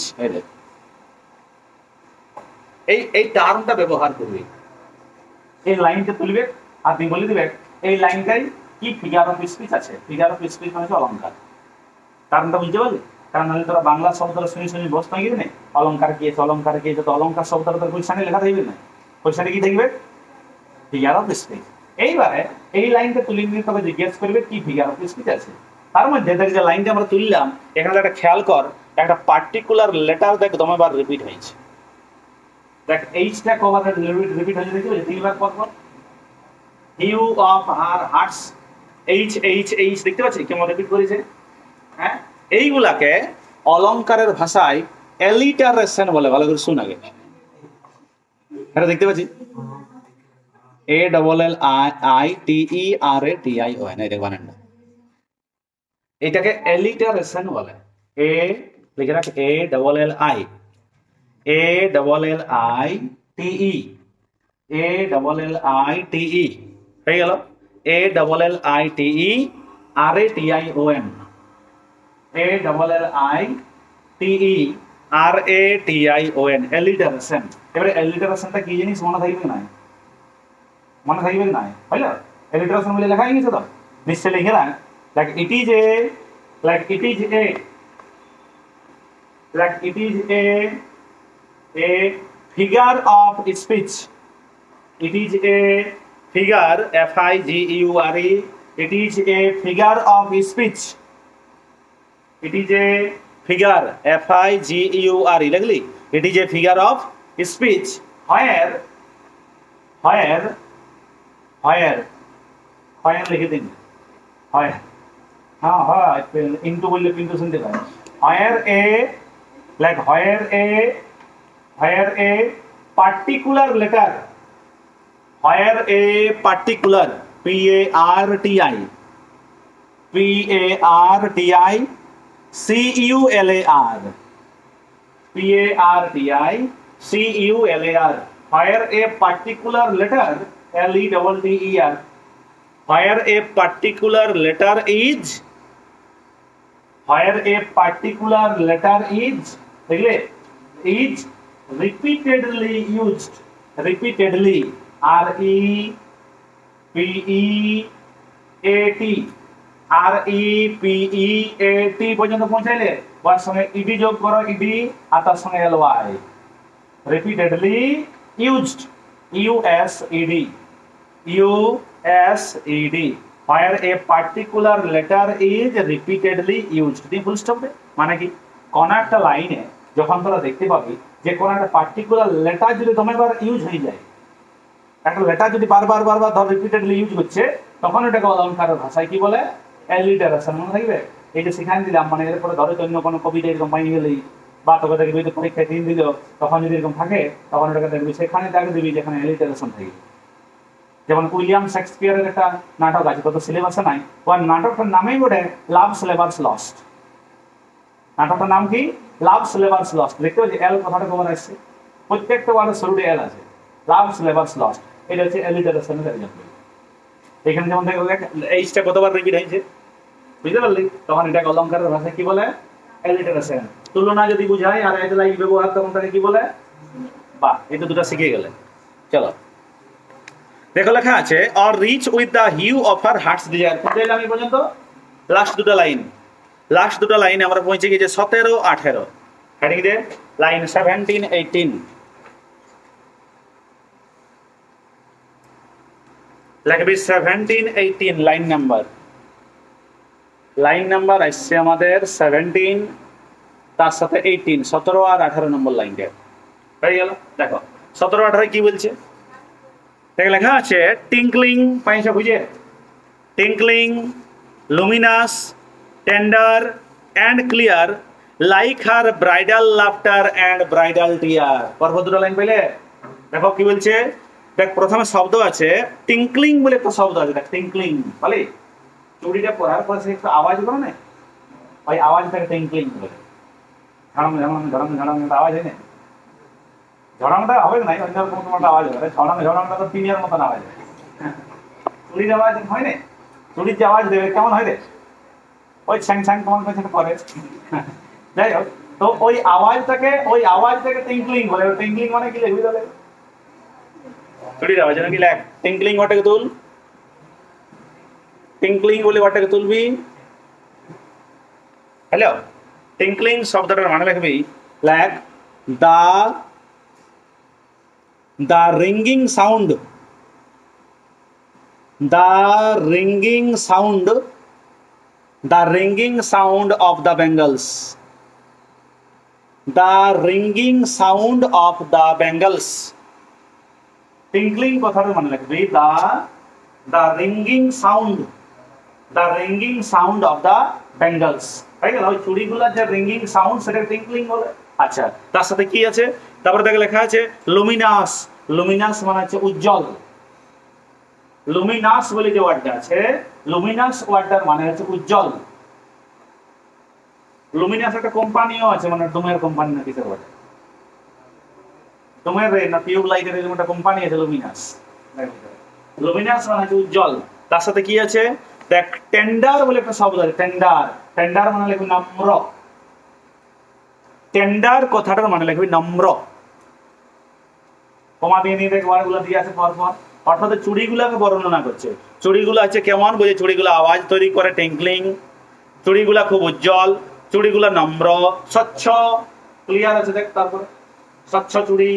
এই টার্মটা ব্যবহার করবে, এই লাইনটা তুলবে আর তুমি বলে দিবে এই লাইনটাই কি ফিগার অফ স্পিচ আছে, ফিগার অফ স্পিচ মানে অলংকার, কারণটা বুঝতে পারলি? কারণ নাহলে তোরা বাংলা শব্দটা শুনি বসতে গিয়ে না, অলংকার কি আছে, অলংকার কি আছে, তো অলংকার শব্দটা তোর কোশ্চেনে লেখা থাকবে না, কোশ্চেনে কি থাকবে, ফিগার অফ স্পিচ। এইবারে এই লাইনটা তুলে নিয়ে তোকে জিজ্ঞেস করবে কি ফিগার অফ স্পিচ আছে, তার মধ্যে দেখ যে লাইনটা আমরা তুললাম, এখানে একটা খেয়াল কর, একটা পার্টিকুলার লেটার দেখ দমবার রিপিট হয়েছে, দেখ এইচটা কবার রিপিট হয়েছে, দেখি তিনবার পর পর, hue of her heart's, H H H দেখতে পাচ্ছি কেমন রিপিট করেছে। হ্যাঁ, এইগুলাকে অলংকারের ভাষায় এলিটারেশন বলে। ভালো করে শুন আগে, এটা দেখতে পাচ্ছি A double L I I T E R A T I O N, এই দেখবেন না, এটাকে এলিটারেশন বলে। এ লিখে রাখ, A double L I, A double L I T E, A double L I T E হয়ে গেল, A double L I T E R A T I O N, A double L I T E R A T I O N, alliteration. এবারে এলিটারেশনটা কি জিনিস মনে থাকবে না, মনে থাকবে না, বুঝলো? এলিটারেশন বলে লেখা হয়ে গেছে তো, নিশ্চয় লিখে রাখ। Like it is a, like it is a, like it is a figure of speech. It is a figure, F-I-G-U-R-E. It is a figure of speech. It is a figure, F-I-G-U-R-E. Likely, it is a figure of speech where লিখে দিন, where, হ্যাঁ হ্যাঁ into বললে কিন্তু শুনতে পাই, where a, like where a particular letter, where a particular, P-A-R-T-I, P-A-R-T-I, C-U-L-A-R, P-A-R-T-I, C-U-L-A-R, where a particular letter, L-E-T-T-E-R, where a particular letter is, where a particular letter is, দেখলে, is repeatedly used, repeatedly, R-E-P-E-A-T, R-E-P-E-A-T পর্যন্ত পৌঁছাইলে ওর সঙ্গে ED যোগ করো, ED আর তার সঙ্গে এল-ওয়াই, repeatedly used, U-S-E-D, U-S-E-D, where a particular letter is repeatedly used, তুমি full stop দে। মানে কি, কোন একটা লাইনে যখন তোরা দেখতে পাবি যে কোন একটা পার্টিকুলার লেটার যদি তোমার ইউজ হয়ে যায়, একটা লেটার যদি বারবার বারবার ধর রিপিটেডলি ইউজ হচ্ছে, তখন এটাকে অলংকারের ভাষায় কি বলে, এলিটারেশন। মনে থাকবে, এই যে শিখাই দিলাম, মানে এরপরে ধরো অন্য কোনো কবিতা এরকম পাই গেলেই বা তোকে দেখবি পরীক্ষায় দিন দিল, তখন যদি এরকম থাকে তখন এটাকে দেখবি সেখানে দেখে দিবি যেখানে এলিটারেশন থাকে। যেমন উইলিয়াম শেক্সপিয়ারের একটা নাটক আছে, কত সিলেবাসে নাই, ওর নাটকটার নামেই বটে লাভ সিলেবাস লস্ট। নাটকটার নাম কি, লাভ সিলেবাস লস্ট। দেখতে পাচ্ছি এল কথাটা কবার আসছে, প্রত্যেকটা ওয়ার্ডের শুরুতে এল আছে, লাভ সিলেবাস লস্ট। এটা হচ্ছে এলিটারেশনের এক্সাম্পল। এখানে যেমন এইচটা কতবার রিপিট হয়েছে, বুঝতে পারলি, তখন এটাকে অলংকারের ভাষায় কি বলে, এলিটারেশন। তুলনা যদি বুঝায় আর এটা লাইক ব্যবহার, তখন তাকে কি বলে, বা এই তো দুটো শিখে গেলে। চলো দেখো লেখা আছে, or rich with the hue of her heart's desire. কোথায় এলাম এই পর্যন্ত? লাস্ট দুটো লাইন, লাস্ট দুটো লাইনে আমরা পৌঁছে গেছি 17-18। হেডিং দে, লাইন 17-18 লাগবে, 17-18 লাইন নাম্বার আসছে আমাদের 17, তার সাথে 18, 17 আর 18 নম্বর লাইনটা হয়ে গেল। দেখো 17-18 কি বলছে, দেখে লেখা আছে, টিঙ্কলিং, পাইছো বুঝে, tinkling, luminous, tender and clear, like her bridal laughter and bridal tear. পরপর দুটো লাইন পেলে, দেখো কি বলছে। দেখ প্রথমে শব্দ আছে টিঙ্কলিং বলে একটা শব্দ আছে, দেখ টিঙ্কলিং, বলে চুড়িটা পরার পরে সে একটু আওয়াজ করে না, ওই আওয়াজটাকে টিঙ্কলিং বলে। ঝড়াম ঝড়াম ঝড়াম ঝড়াম আওয়াজ হয় না, ঝড়ামটা হবে না, অন্য রকম একটা আওয়াজ হবে। ঝড়ামটা তো টিনের মতন আওয়াজ হয়, চুড়ির আওয়াজ হয় না, চুড়ির যে আওয়াজ দেবে কেমন হয় রে, ওই ছ্যাং ছ্যাং কেমন করে পরে। যাই হোক, তো ওই আওয়াজটাকে টিঙ্কলিং বলে। টিঙ্কলিং মানে কি লিখবি তাহলে, চুড়ির আওয়াজ কি লেখ, টিঙ্কলিং ওটাকে তুল, টিঙ্কলিং বলে ওটাকে তুলবি। হ্যালো, টিঙ্কলিং শব্দটার মানে লিখবি, লেখ the ringing sound, the ringing sound of the bangles, the ringing sound of the bangles। টিঙ্কলিং কথাটার মানে লিখবি, the the ringing sound of the bangles হয়ে গেল ওই চুড়িগুলোর যে রিঙ্গিং সাউন্ড সেটা টিঙ্কলিং বলে আচ্ছা তার সাথে কি আছে তারপরে দেখে লেখা আছে লুমিনাস লুমিনাস মানে হচ্ছে উজ্জ্বল লুমিনাস বলে যে ওয়ার্ডটা আছে লুমিনাস ওয়ার্ডটার মানে হচ্ছে উজ্জ্বল লুমিনাস একটা কোম্পানিও আছে মানে ডোমের কোম্পানি না কিসের ওয়ার্ড ডোমের না টিউব লাইটের এরকম একটা কোম্পানি আছে লুমিনাস লুমিনাস মানে হচ্ছে উজ্জ্বল তার সাথে কি আছে দেখ টেন্ডার বলে একটা শব্দ আছে টেন্ডার টেন্ডার মানে লিখবি নম্র টেন্ডার কথাটার মানে লিখবি নম্র কমা দিয়ে নিয়ে দেখ ওয়ার্ডগুলো দিয়ে আছে পরপর অর্থাৎ চুড়িগুলোকে বর্ণনা করছে চুড়িগুলো আছে কেমন বুঝে চুড়িগুলো আওয়াজ তৈরি করে টিঙ্কলিং চুড়িগুলো খুব উজ্জ্বল চুড়িগুলো নম্র স্বচ্ছ ক্লিয়ার আছে দেখ তারপর স্বচ্ছ চুড়ি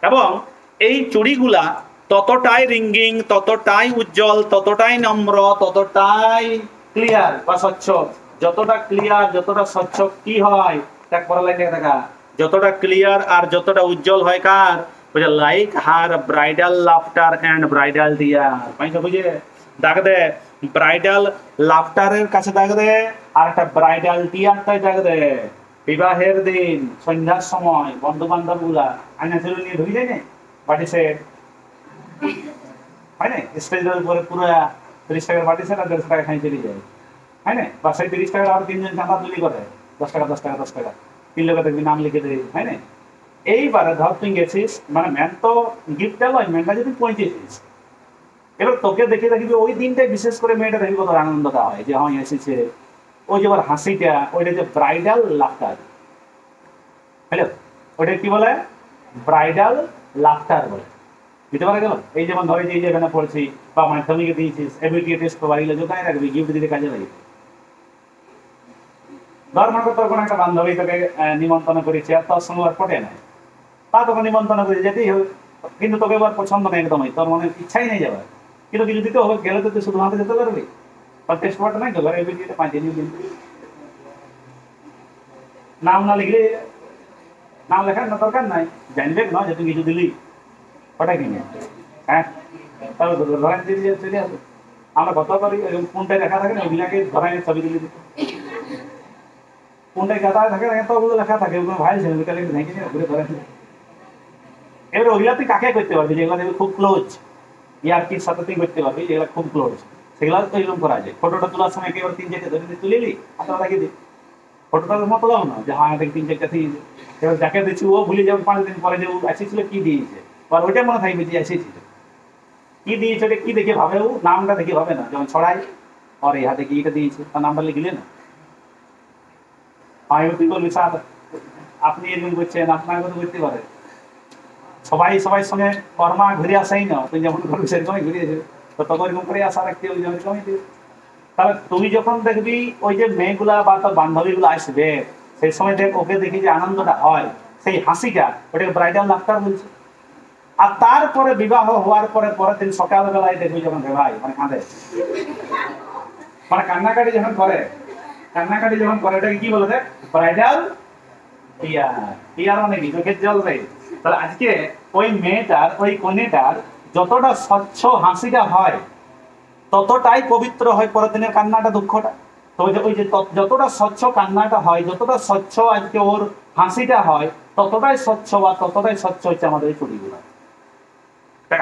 এবং এই চুড়িগুলা ততটাই রিঙ্গিং ততটাই উজ্জ্বল ততটাই নম্র ততটাই ক্লিয়ার বা স্বচ্ছ যতটা ক্লিয়ার যতটা স্বচ্ছ কি হয় দেখ পড়া লাইন দেখা যতটা ক্লিয়ার আর যতটা উজ্জ্বল হয় কার বুঝে like her bridal laughter and bridal tear পাইছো বুঝে দেখ দে ব্রাইডাল লাফটারের কাছে দেখ দে আর একটা ব্রাইডাল টিয়ারটাই দেখ দে বিবাহের দিন সন্ধ্যার সময় বন্ধু বান্ধব গুলা আইনা চলে নিয়ে ধরে যায় না বাড়ি সে হয় না স্টেজের উপরে পুরো 30 টাকার বাড়ি সে 150 টাকা খাই চলে যায় হয় না বা সেই 30 টাকার আর তিনজন চাঁদা তুলি করে 10 টাকা 10 টাকা 10 টাকা তিন লোক দেখবি নাম লিখে দেয় হয় না এইবারে ধর তুই গেছিস মানে ম্যান তো গিফট এলো ম্যানটা যদি পৌঁছেছিস এবার তোকে দেখে দেখবি ওই দিনটাই বিশেষ করে মেয়েটা দেখবি কত আনন্দটা হয় যে হ্যাঁ এসেছে ওই যে আবার হাসিটা ওইটা যে ব্রাইডাল লাফটার হ্যালো ওইটা কি বলে ব্রাইডাল লাফটার বলে বুঝতে পারা গেল এই যেমন ধরে যে এখানে পড়ছি বা মাধ্যমিকে দিয়েছিস এবিলিটি টেস্ট বাড়িলে যোগায় রাখবি গিফট দিতে কাজে লাগে ধর মনে তোর কোনো একটা বান্ধবী তোকে নিমন্ত্রণ করেছে আর তোর সঙ্গে আর পটে নাই তা তোকে নিমন্ত্রণ করে যেতেই হবে কিন্তু তোকে এবার পছন্দ নেই একদমই তোর মনে ইচ্ছাই নেই যাবার কিন্তু কিছু দিতে হবে গেলে তো তুই শুধু হাতে যেতে পারবি টেস্ট পার্ট নাই তো ঘরে এবিলিটি 5 দিন নাম না লিখলে নাম লেখার না দরকার নাই জানবে না যে তুই কিছু দিলি ওটা কিনে হ্যাঁ তাহলে ধরেন দিয়ে চলে আসবে আমরা কত পারি কোনটায় লেখা থাকে না ওইগুলাকে ধরেন ছবি দিলে কোনটায় কথা থাকে এতগুলো লেখা থাকে ওগুলো ভাই ছিল বিকালে ভেঙে নিয়ে ঘুরে ধরেন এবার ওইগুলা তুই কাকে করতে পারবি যেগুলো দেখবি খুব ক্লোজ ইয়ার্কির সাথে তুই করতে পারবি যেগুলো খুব ক্লোজ সেগুলো তো এরকম করা যায় ফটোটা তোলার সময় একেবারে 3-4 ধরে তুলে নিলি আপনারা লাগিয়ে দিই ফটোটার মতলব না যে হ্যাঁ দেখ 3-4টা দিয়ে এবার যাকে দিচ্ছি ও ভুলে যাবে 5 দিন পরে যে ও এসেছিল কি দিয়েছে আর ওইটা মনে থাকবে যে এসেছিল কি দিয়েছে ওটা কি দেখে ভাবে ও নামটা দেখে ভাবে না যেমন ছড়াই আর এই হাতে কি এটা দিয়েছে তার নামটা লিখলে না আমি তুই বলবি স্যার আপনি এরকম করছেন আপনার কথা করতে পারে সবাই সবাই সঙ্গে কর্মা ঘুরে আসাই না তুই যেমন করবি সেরকমই ঘুরে আসবে তো তখন এরকম করে আসা রাখতে ওই যেমন কমই দিবে তাহলে তুই যখন দেখবি ওই যে মেয়েগুলা বা তোর বান্ধবীগুলো আসবে সেই সময় দেখ ওকে দেখি যে আনন্দটা হয় সেই হাসিটা ওটাকে ব্রাইডাল লাফটার বলছে আর তারপরে বিবাহ হওয়ার পরে পরের দিন সকালবেলায় দেখবি যখন ভাই মানে কাঁদে মানে কান্নাকাটি যখন করে এটাকে কি বলে দেখ ব্রাইডাল টিয়ার টিয়ার মানে কি চোখের জল দেয় তাহলে আজকে ওই মেয়েটার ওই কনেটার যতটা স্বচ্ছ হাসিটা হয় ততটাই পবিত্র হয় পরের দিনের কান্নাটা দুঃখটা তো ওই যে যতটা স্বচ্ছ কান্নাটা হয় যতটা স্বচ্ছ আজকে ওর হাসিটা হয় ততটাই স্বচ্ছ বা ততটাই স্বচ্ছ হচ্ছে আমাদের এই চুড়িগুলো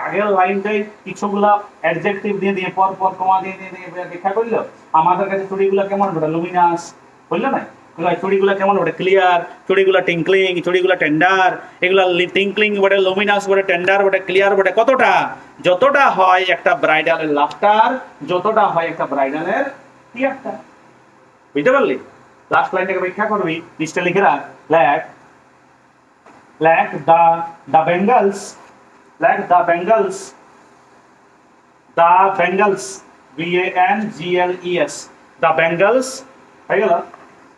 আগের লাইনটাই কিছুগুলা অ্যাডজেক্টিভ দিয়ে দিয়ে পর পর কমা দিয়ে দিয়ে ব্যাখ্যা করলো আমাদের কাছে চুড়িগুলো কেমন ওটা লুমিনাস বুঝলো না চুড়িগুলো কেমন ওটা ক্লিয়ার চুড়িগুলো টিঙ্কলিং চুড়িগুলো টেন্ডার এগুলো টিঙ্কলিং বটে লুমিনাস বটে টেন্ডার বটে ক্লিয়ার বটে কতটা যতটা হয় একটা ব্রাইডালের লাফটার যতটা হয় একটা ব্রাইডালের টিয়ারটা বুঝতে পারলি লাস্ট লাইনটাকে ব্যাখ্যা করবি লিস্টে লিখে রাখ লেখ the Bengals BANGLES the Bengals হয়ে গেল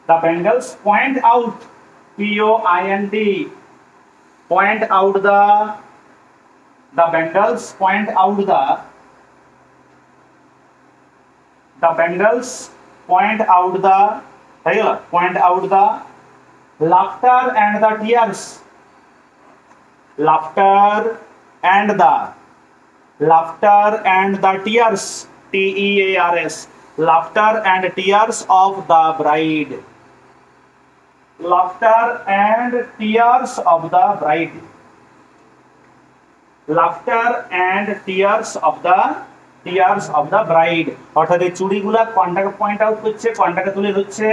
the Bengals point out POINT point out the Bengals point out the Bengals point out the হয়ে গেল point out the laughter and the tears laughter and the laughter and the tears, TEARS, laughter and tears of the bride, laughter and tears of the bride, laughter and tears of the bride। অর্থাৎ এই চুড়িগুলা কোনটাকে point out করছে, কোনটাকে তুলে ধরছে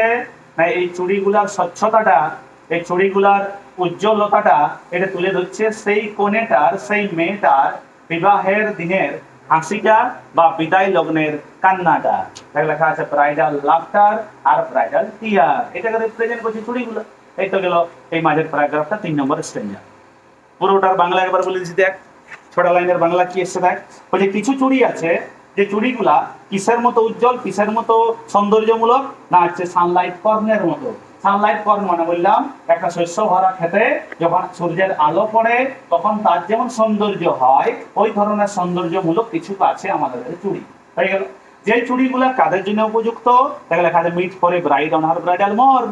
না, এই চুড়িগুলার স্বচ্ছতাটা, এই চুড়িগুলার উজ্জ্বলতাটা এটা তুলে ধরছে সেই কনেটার, সেই মেয়েটার বিবাহের দিনের হাসিটা বা বিদায় লগ্নের কান্নাটা। তাহলে লেখা আছে ব্রাইডাল লাফটার আর ব্রাইডাল টিয়ার, এটাকে রিপ্রেজেন্ট করছে চুড়িগুলো। এই তো গেল এই মাঝের প্যারাগ্রাফটা 3 নম্বর স্ট্যান্জা। পুরোটার বাংলা একবার বলে দিচ্ছি, দেখ ছোট লাইনের বাংলা কি এসছে দেখ। বলছে কিছু চুড়ি আছে যে চুড়িগুলা কিসের মতো উজ্জ্বল, কিসের মতো সৌন্দর্যমূলক, না হচ্ছে সানলাইট কর্নের মতো। সানলাইট কর্ন মানে বললাম একটা শস্য ভরা খেতে যখন সূর্যের আলো পড়ে তখন তার যেমন সৌন্দর্য হয়, ওই ধরনের সৌন্দর্যমূলক কিছু আছে আমাদের চুড়ি। হয়ে গেল। যে চুড়িগুলা কাদের জন্য উপযুক্ত, তাহলে লেখা আছে meet for a bride on her bridal morn.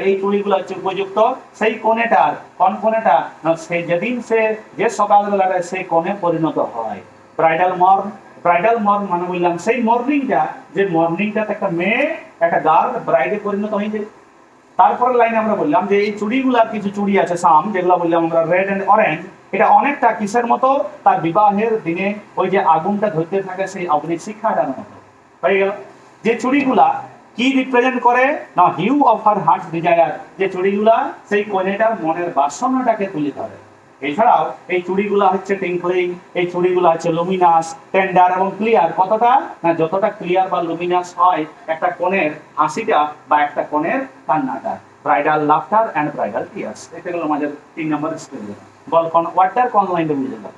এই চুড়িগুলো হচ্ছে উপযুক্ত সেই কনেটার, কোন কনেটা, সেই যেদিন সে যে সকালবেলায় সেই কনে পরিণত হয়। ব্রাইডাল মর্ন, ব্রাইডাল মর্ন মানে বললাম সেই মর্নিংটা, যে মর্নিংটাতে একটা মেয়ে একটা গার্ল ব্রাইডে পরিণত হয়ে যায়। তারপরে লাইনে আমরা বললাম যে এই চুড়িগুলা কিছু চুড়ি আছে সাম, যেগুলো বললাম আমরা রেড এন্ড অরেঞ্জ, এটা অনেকটা কিসের মতো, তার বিবাহের দিনে ওই যে আগুনটা ধরতে থাকে সেই অগ্নি শিখাটার মতো। হয়ে গেল। যে চুড়িগুলা কি রিপ্রেজেন্ট করে না, hue of her heart desire, যে চুড়িগুলা সেই কনেটার মনের বাসনাটাকে তুলে ধরে। এছাড়াও এই চুড়িগুলা হচ্ছে টিঙ্কলিং, এই চুড়িগুলা হচ্ছে লুমিনাস, টেন্ডার এবং ক্লিয়ার। কতটা না, যতটা ক্লিয়ার বা লুমিনাস হয় একটা কনের হাসিটা বা একটা কনের কান্নাটা। Bridal laughter and bridal tears, এটা হলো আমাদের 3 নম্বর স্টেজ। বল কোন ওয়ার্ডটার কোন লাইনটা বুঝে যাবে।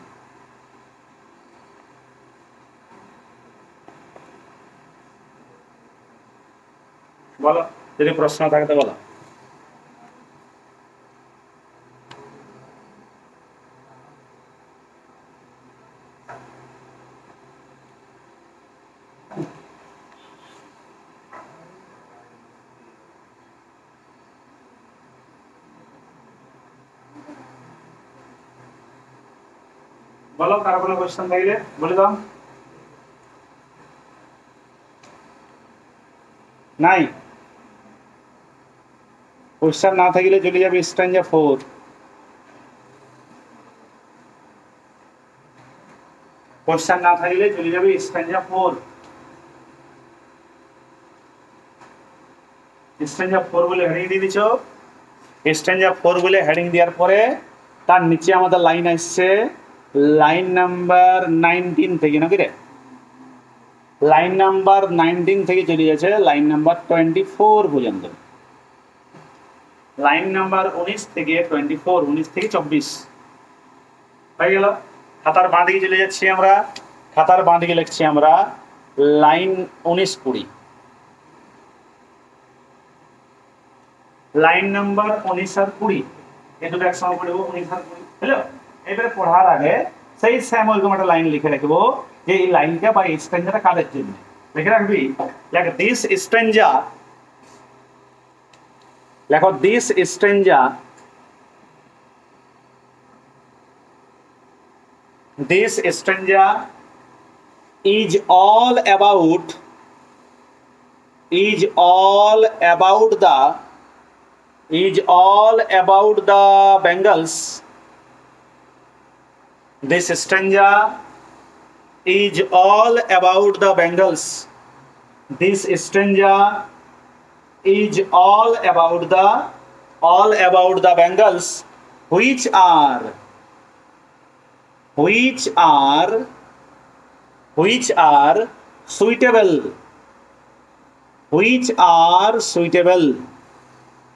বলো, যদি প্রশ্ন থাকে তো বলো। বলো, কারো কোনো কোশ্চেন থাকলে বলে দাও। নাই কোশ্চেন না থাকলে চলে যাবে স্ট্যান্জা 4। কোশ্চেন না থাকলে চলে যাবে স্ট্যান্জা 4। স্ট্যান্জা 4 বলে হেডিং দিয়ে দিছো। স্ট্যান্জা 4 বলে হেডিং দেওয়ার পরে তার নিচে আমাদের লাইন আসছে লাইন নাম্বার 19 থেকে, নাকি রে? লাইন নাম্বার 19 থেকে চলে যাচ্ছে লাইন নাম্বার 24 পর্যন্ত। লাইন নাম্বার 19 থেকে 24, 19 থেকে 24 হয়ে গেল। খাতার বাঁ দিকে চলে যাচ্ছি আমরা। খাতার বাঁ দিকে লিখছি আমরা লাইন 19-20। লাইন নাম্বার 19 আর 20 এই দুটো একসঙ্গে পড়বো, 19 আর 20 হলো। এবারে পড়ার আগে সেই সেম ওইরকম একটা লাইন লিখে রাখবো যে এই লাইনটা বা এই স্ট্যান্জাটা কাদের জন্য লিখে রাখবি। লেখ দিস স্ট্যান্জা, লেখো this স্ট্যান্জা, this stanza is all about the Bengals. This stanza is all about the Bengals. This stanza is all about the Bengals which are suitable,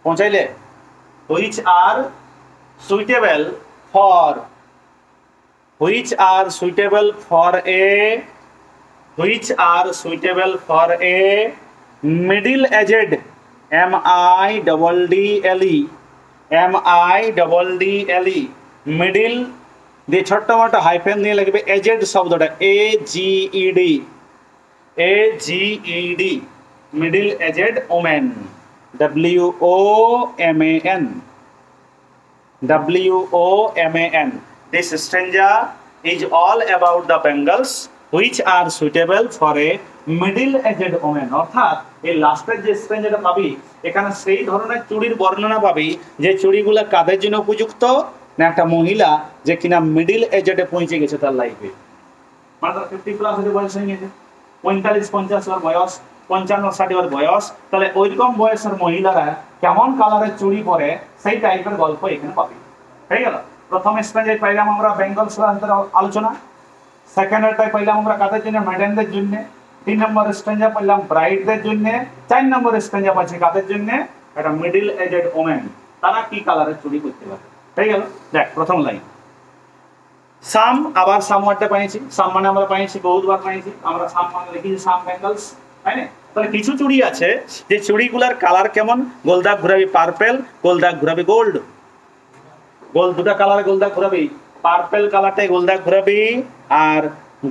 পৌঁছাইলে, which are suitable for a middle aged, middle middle দিয়ে ছোট্ট মোটো hyphen দিয়ে লিখবে aged শব্দটা AGED, middle aged woman, WOMAN। This stanza is all about the bangles which are suitable for a middle aged woman। অর্থাৎ এই লাস্টের যে স্ট্রেঞ্জারটা পাবি এখানে সেই ধরনের চুড়ির বর্ণনা পাবি যে চুড়িগুলো কাদের জন্য উপযুক্ত না একটা মহিলা যে কিনা মিডল এজে পৌঁছে গেছে তার লাইফে, মানে তার 50 প্লাস হতে বয়স হয়ে গেছে, 45-50 ওর বয়স, 55-60 ওর বয়স, তাহলে ওইরকম বয়সের মহিলারা কেমন কালারের চুড়ি পরে সেই টাইপের গল্প এখানে পাবি। হয়ে গেল প্রথম স্ট্রেঞ্জার পাইলাম আমরা বেঙ্গলস আলোচনা, সেকেন্ডটাই পাইলাম আমরা কাদের জন্য মেডেনদের জন্য, 3 নম্বর স্ট্রেঞ্জার পাইলাম ব্রাইডদের জন্য, 4 নম্বর স্ট্রেঞ্জার পাচ্ছি কাদের জন্য একটা মিডল এজেড ওমেন, তারা কি কালারের চুড়ি করতে পারে। হয়ে গেল দেখ প্রথম লাইন সাম, আবার সাম ওয়ার্ডটা পাইছি, সাম মানে আমরা পাইছি বহুতবার পাইছি আমরা, সাম মানে লিখেছি সাম বেঙ্গলস, তাই না? তাহলে কিছু চুড়ি আছে যে চুড়িগুলার কালার কেমন, গোলদাগ ঘুরাবি পার্পেল, গোলদাগ ঘুরাবি গোল্ড, গোল্ড দুটা কালারে গোলদাগ ঘুরাবি, পার্পেল কালারটাই গোলদাগ ঘুরাবি আর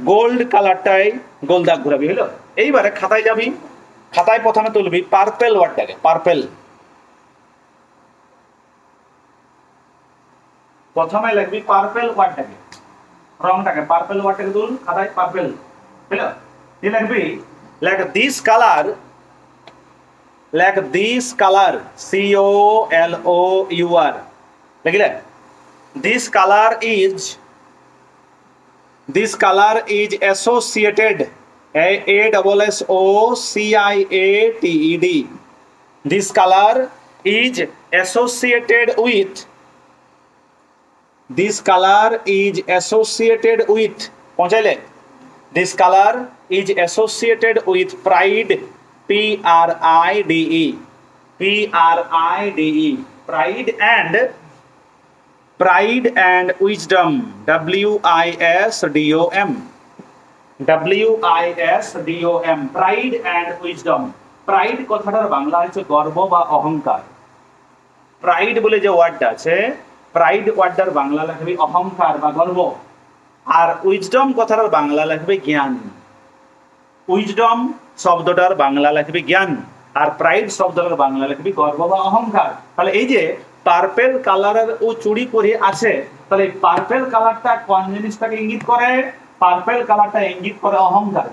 গোল্ড কালারটাই গোলদাগ ঘুরাবি। হলো এইবারে খাতায় যাবি, খাতায় প্রথমে তুলবি পার্পেল ওয়ার্ডটাকে, পার্পেল প্রথমে লিখবি, পার্পেল ওয়ার্ডটাকে রংটাকে পার্পেল ওয়ার্ডটাকে তুল খাতায় পার্পেল। হলো কি লিখবি, লেখ দিস কালার, লেখ দিস কালার COLOUR লিখলে, this color is associated ASSOCIATED, this color is associated with, this color is associated with পৌঁছাইলে, this color is associated with pride, PRIDE, pride and wisdom, WISDOM, pride and wisdom। Pride কথাটার বাংলা হচ্ছে গর্ব বা অহংকার। Pride বলে যে ওয়ার্ডটা আছে, pride ওয়ার্ডটার Bangla লিখবি অহংকার বা গর্ব, আর উইজডম কথাটার বাংলা লিখবি জ্ঞান। উইজডম শব্দটার বাংলা লিখবি জ্ঞান আর প্রাইড শব্দটার বাংলা লিখবি গর্ব বা অহংকার। তাহলে এই যে পার্পেল কালারের ও চুড়ি পরে আছে, তাহলে পার্পেল কালারটা কোন জিনিসটাকে ইঙ্গিত করে, পার্পেল কালারটা ইঙ্গিত করে অহংকার,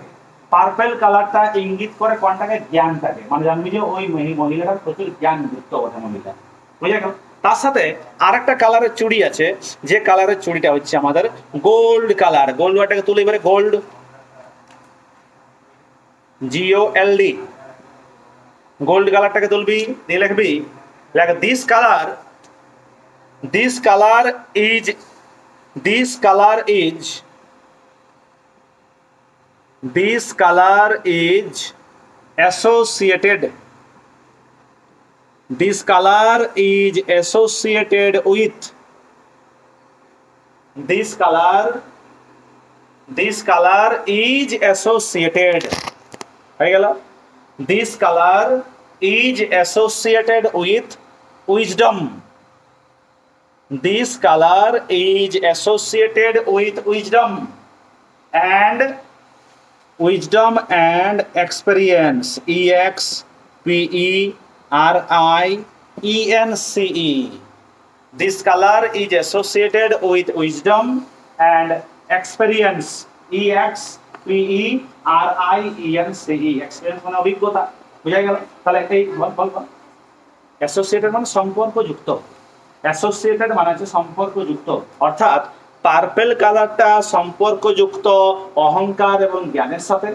পার্পেল কালারটা ইঙ্গিত করে কোনটাকে জ্ঞানটাকে, মানে জানবি যে ওই মহিলাটার প্রচুর জ্ঞান যুক্ত কথা মহিলা, বুঝা গেল। তার সাথে আরেকটা কালারের চুড়ি আছে যে কালারের চুড়িটা হচ্ছে আমাদের গোল্ড কালার, গোল্ড ওয়াটাকে তুলে এবারে গোল্ড GOLD, গোল্ড কালারটাকে তুলবি দিয়ে লিখবি, লেখ this colour, this color is associated, this color is associated with, this color is associated, হয়ে গেল, this color is associated with wisdom, this color is associated with wisdom and experience, EXPERIENCE, this color is associated with wisdom and experience, EXPERIENCE, experience মানে অভিজ্ঞতা, বুঝা গেল। তাহলে এই associated মানে সম্পর্কযুক্ত, অ্যাসোসিয়েটেড মানে হচ্ছে সম্পর্কযুক্ত, অর্থাৎ পার্পেল কালারটা সম্পর্কযুক্ত অহংকার এবং জ্ঞানের সাথে,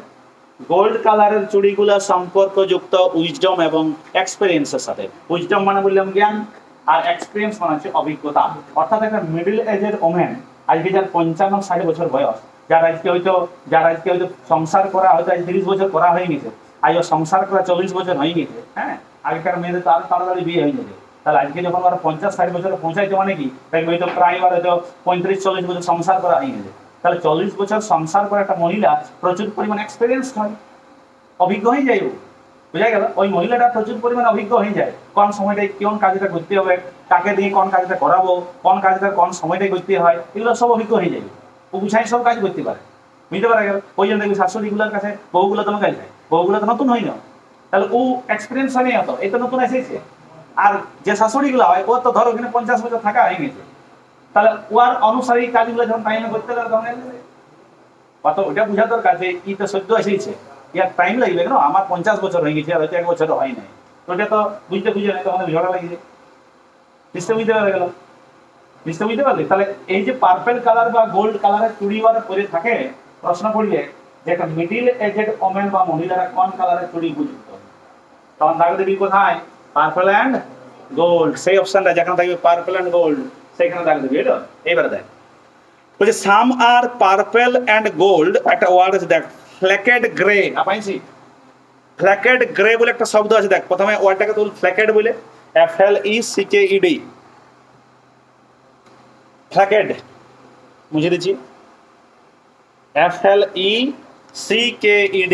গোল্ড কালারের চুড়িগুলা সম্পর্কযুক্ত উইজডম এবং এক্সপেরিয়েন্সের সাথে। উইজডম মানে বললাম জ্ঞান আর এক্সপেরিয়েন্স মানে হচ্ছে অভিজ্ঞতা। অর্থাৎ একটা মিডল এজের ওমেন, আজকে যার 55-60 বছর বয়স, যারা আজকে হয়তো সংসার করা হয়তো আজ 30 বছর করা হয়ে গেছে, আজ সংসার করা 40 বছর হয়ে গেছে, হ্যাঁ আগেকার মেয়েদের তো আরো তাড়াতাড়ি বিয়ে হয়ে যেত, তাহলে আজকে যখন ওরা 50-60 বছরে পৌঁছাইতে মানে কি হয়তো প্রায় ওরা হয়তো 35-40 বছর সংসার করা হয়ে গেছে, তাহলে 40 বছর সংসার করে একটা মহিলা প্রচুর পরিমাণ এক্সপেরিয়েন্স হয়, অভিজ্ঞ হয়ে যায়, বুঝা গেল। ওই মহিলাটা প্রচুর পরিমাণে অভিজ্ঞ হয়ে যায়, কোন সময়টাই কোন কাজটা করতে হবে, কাকে দিয়ে কোন কাজটা করাবো, কোন কাজটা কোন সময়টাই করতে হয়, এগুলো সব অভিজ্ঞ হয়ে যায়, ও বুঝাই সব কাজ করতে পারে, বুঝতে পারা গেল। ওই জন্য দেখবি শাশুড়িগুলোর কাছে বহুগুলো তোমার কাজ যায়, বহুগুলো তো নতুন হয় না, তাহলে ও এক্সপিরিয়েন্স হয়নি এত, এই তো নতুন এসেছে। আর যে শাশুড়িগুলো হয় ও তো ধরো ওখানে 50 বছর থাকা হয়ে গেছে, তাহলে ওয়ার অনুসারী কাজগুলো যখন টাইমে করতে গেলে তখন কত ওটা বোঝা দরকার যে ই তো সদ্য এসেছে, ইয়ার টাইম লাগবে কেন, আমার 50 বছর হয়ে গেছে, হয়তো 1 বছর হয় নাই, ওটা তো বুঝতে বুঝে নাই, তখন ঝগড়া লাগিয়ে বুঝতে বুঝতে পারা গেল। বুঝতে বুঝতে পারলি? তাহলে এই যে পার্পল কালার বা গোল্ড কালারের চুড়ি ওরা পরে থাকে, প্রশ্ন করলে যে একটা মিডিল এজেড ওমেন বা মহিলারা কোন কালারের চুড়ি উপযুক্ত, তখন দাগ দিবি কোথায়? পার্পল অ্যান্ড গোল্ড, সেই অপশনটা যেখানে থাকবে পার্পল অ্যান্ড গোল্ড সেখানে দাগ দিবি। এলো এবারে দেখ বলছে সাম আর পার্পল অ্যান্ড গোল্ড, একটা ওয়ার্ড আছে দেখ, ফ্ল্যাকেড গ্রে। আপাইছি ফ্ল্যাকেড গ্রে বলে একটা শব্দ আছে, দেখ প্রথমে ওয়ার্ডটাকে তুল, ফ্ল্যাকেড বলে FLECKED, ফ্ল্যাকেড মুছে দিচ্ছি, FLECKED,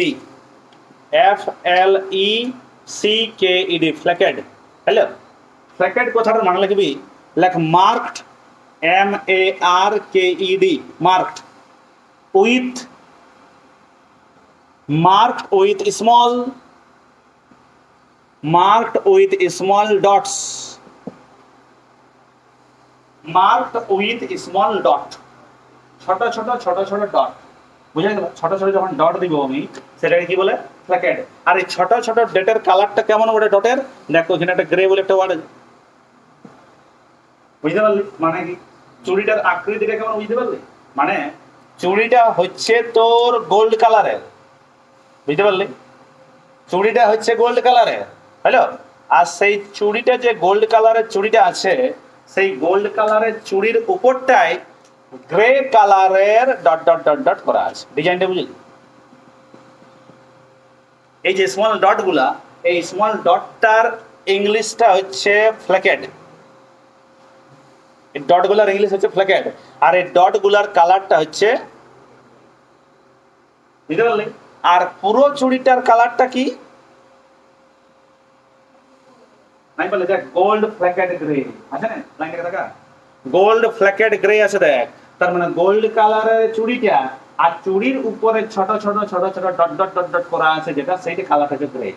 ফ্ল্যাকেড। হ্যালো, ফ্ল্যাকেড কথাটার মানে লিখবি, লেখ marked, MARKED, marked with, marked with small dots, marked with small dot, ছোট ছোট ছোট ছোট ডট, বুঝা গেল? ছোট ছোট যখন ডট দিব আমি সেটাকে কি বলে? ফ্ল্যাকেড। আর এই ছোট ছোট ডটের কালারটা কেমন হবে ডটের? দেখো এখানে একটা গ্রে বলে একটা ওয়ার্ড আছে, বুঝতে পারলি? মানে কি চুড়িটার আকৃতিটা কেমন বুঝতে পারলি? মানে চুড়িটা হচ্ছে তোর গোল্ড কালারের, বুঝতে পারলি? চুড়িটা হচ্ছে গোল্ড কালারের, হ্যালো। আর সেই চুড়িটা যে গোল্ড কালারের চুড়িটা আছে, সেই গোল্ড কালারের চুড়ির উপরটায় গ্রে কালারের ডট ডট ডট ডট করা আছে, ডিজাইনটা বুঝলি? এই যে স্মল ডট গুলা, এই স্মল ডটটার ইংলিশটা হচ্ছে ফ্ল্যাকেড, এই ডট গুলার ইংলিশ হচ্ছে ফ্ল্যাকেড, আর এই ডট গুলার কালারটা হচ্ছে, বুঝতে পারলি? আর পুরো চুড়িটার কালারটা কি? নাই বলে দেখ, গোল্ড ফ্ল্যাকেড গ্রে আছে না, লাইনটা দেখা, গোল্ড ফ্ল্যাকেড গ্রে আছে দেখ, তার মানে গোল্ড কালারের চুড়িটা, আর চুড়ির উপরে ছোট ছোট ছোট ছোট ডট ডট ডট ডট করা আছে যেটা, সেইটা কালারটা হচ্ছে গ্রে।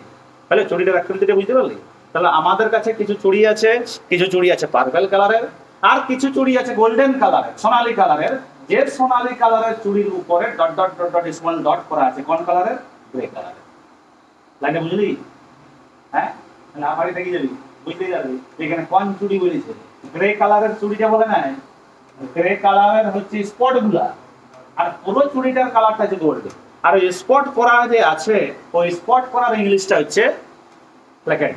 তাহলে চুড়িটার আকৃতিটা বুঝতে পারলি? তাহলে আমাদের কাছে কিছু চুড়ি আছে, কিছু চুড়ি আছে পার্পল কালারের, আর কিছু চুড়ি আছে গোল্ডেন কালারের, সোনালী কালারের, যে সোনালী কালারের চুড়ির উপরে dot dot dot dot small dot করা আছে কোন কালারের? গ্রে কালারের। লাইনটা বুঝলি? হ্যাঁ, না বাড়ি থেকে যাবি বুঝতে যাবি এখানে কোন চুড়ি বলেছে। গ্রে কালারের চুড়িটা বলে নাই, গ্রে কালারের হচ্ছে স্পট গুলা, আর পুরো চুড়িটার কালারটা হচ্ছে গোল্ড, আর ওই স্পট করা যে আছে, ওই স্পট করার ইংলিশটা হচ্ছে ফ্ল্যাকেড।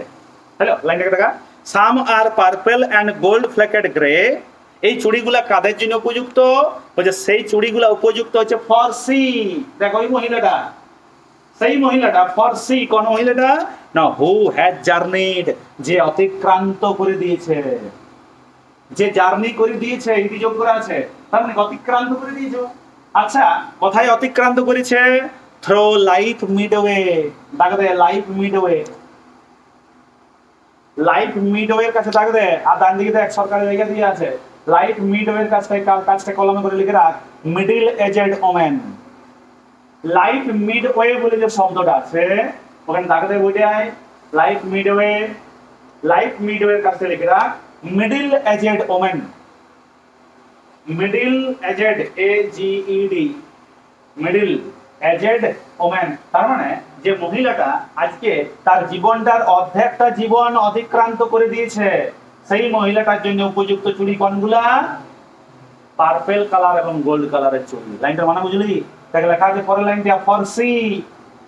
হ্যালো, লাইনটা দেখা, সাম আর পার্পল অ্যান্ড গোল্ড ফ্ল্যাকেড গ্রে, এই চুড়িগুলা কাদের জন্য উপযুক্ত? বলছে সেই চুড়িগুলা উপযুক্ত হচ্ছে ফর সি, দেখো ওই মহিলাটা, সেই মহিলাটা ফর সি, কোন মহিলাটা না, হু হ্যাজ জার্নিড, যে অতিক্রান্ত করে দিয়েছে, যে জার্নি করে দিয়েছে, ইতিযোগ করা আছে, তার মানে অতিক্রান্ত করে দিয়েছে। আচ্ছা, কোথায় অতিক্রান্ত করেছে? থ্রো লাইফ মিডওয়ে, দাগ দে লাইফ মিডওয়ে, লাইফ মিডওয়ের কাছে দাগ দে, আর ডান দিকে দেখ সরকারি জায়গা দিয়ে আছে, লাইফ মিডওয়ের কাছটা কলমে করে লিখে রাখ, middle aged woman. Life midway বলে যে শব্দটা আছে ওখানে দাগ দে, বুঝায় লাইফ মিডওয়ে, লাইফ মিডওয়ের কাছে লিখে রাখ middle aged woman, middle aged, AGED, middle aged woman. তার মানে যে মহিলাটা আজকে তার জীবনটার অর্ধেকটা জীবন অতিক্রান্ত করে দিয়েছে, সেই মহিলাটার জন্য উপযুক্ত চুড়ি কোনগুলা? পার্পল কালার এবং গোল্ড কালারের চুড়ি। লাইনটার মানে বুঝলি? তাকে লেখা আছে পরের লাইনটা ফর সি,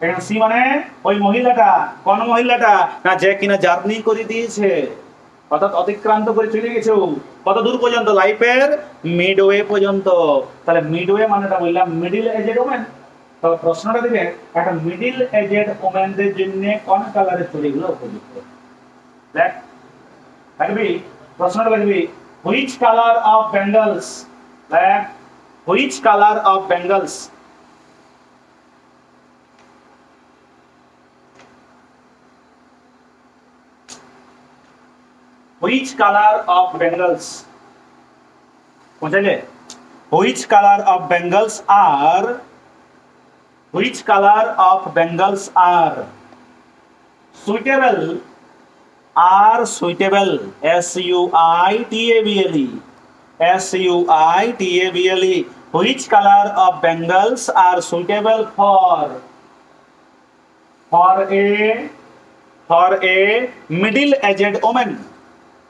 এখানে সি মানে ওই মহিলাটা, কোন মহিলাটা না, যে কিনা জার্নি করে দিয়েছে, অর্থাৎ অতিক্রান্ত করে চলে গেছে কত দূর পর্যন্ত? লাইফের মিডওয়ে পর্যন্ত। তাহলে মিডওয়ে মানেটা বললাম মিডল এজেড ওমেন। তাহলে প্রশ্নটা দিবে একটা মিডল এজেড ওমেনদের জন্য কোন কালারের চুড়িগুলো উপযুক্ত? দেখ লিখবি, প্রশ্নটা লিখবি হুইচ কালার অফ ব্যাঙ্গলস, দেখ which colour of bangles, which color of bangles, বুঝলে? which color of bangles are, which color of bangles are suitable, are suitable, SUITABLE, SUITABLE. Which color of bangles are suitable for a middle-aged woman?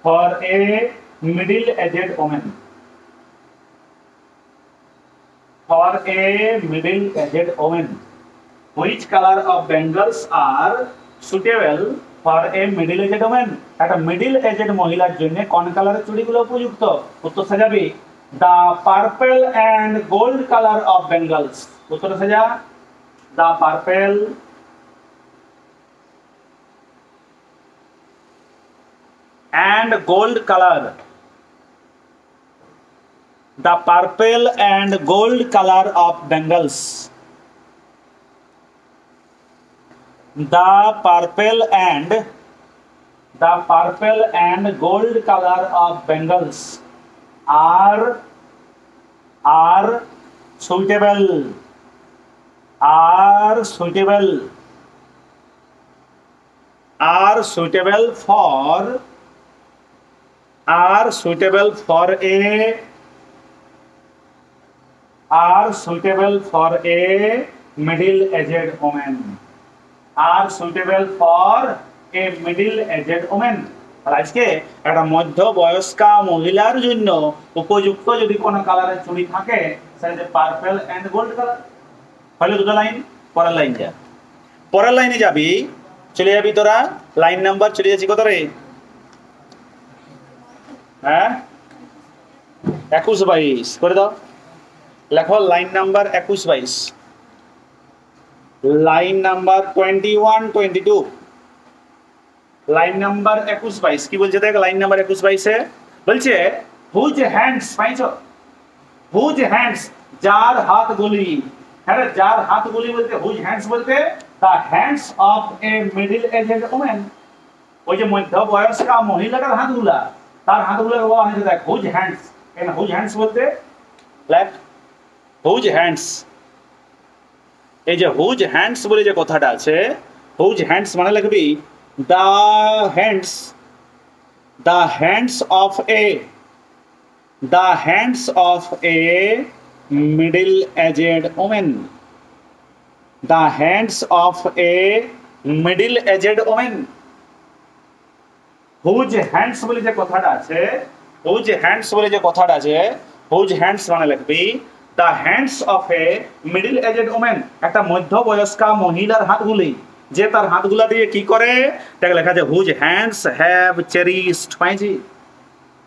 For a middle-aged woman. For a middle-aged woman. Which color of bangles are suitable for a middle-aged woman? একটা middle-aged মহিলার জন্য কোন কালারের চুড়িগুলো উপযুক্ত? উত্তর সাজাবি the purple and gold color of bangles. উত্তর সাজা the purple and gold color. The purple and gold color of bangles. The purple and gold color of bangles are suitable for a middle-aged woman. Are suitable for a middle-aged woman. আজকে একটা মধ্যবয়স্কা মহিলার জন্য উপযুক্ত যদি কোন কালারের চুড়ি থাকে সেটা পার্পল এন্ড গোল্ড কালার। হলো দুটো লাইন। পরের লাইন যা, পরের লাইনে যাবি, চলে যাবি তোরা লাইন নাম্বার চলে যাচ্ছি কত রে? হ্যাঁ 21-22 করে দাও। লেখো line number 21-22, line number 21-22, line number 21-22 কি বলছে দেখ? লাইন নাম্বার 21-22 এ বলছে হুজ হ্যান্ডস, পাইছো? হুজ হ্যান্ডস যার হাতগুলি, হ্যাঁ যার হাতগুলি বলতে হুজ হ্যান্ডস বলতে the hands of A middle aged woman. ওই যে মধ্যবয়স্কা মহিলাটার হাতগুলা, তার হাতগুলো বলা হয়েছে দেখ হুজ হ্যান্ডস। কেন হুজ হ্যান্ডস বলতে লেখ হুজ হ্যান্ডস। এই যে হুজ হ্যান্ডস বলে যে কথাটা আছে, হুজ হ্যান্ডস মানে লিখবি the hands of a middle-aged woman. The hands of a middle-aged woman. Whose hands বলে যে কথাটা আছে, whose hands বলে যে কথাটা আছে, whose hands মানে লিখবি the hands of a middle-aged woman. একটা মধ্যবয়স্কা মহিলার হাতগুলি, যে তার হাতগুলা দিয়ে কি করে তাকে লেখা আছে হুজ হ্যান্ডস হ্যাভ চেরিশড। পাইছি?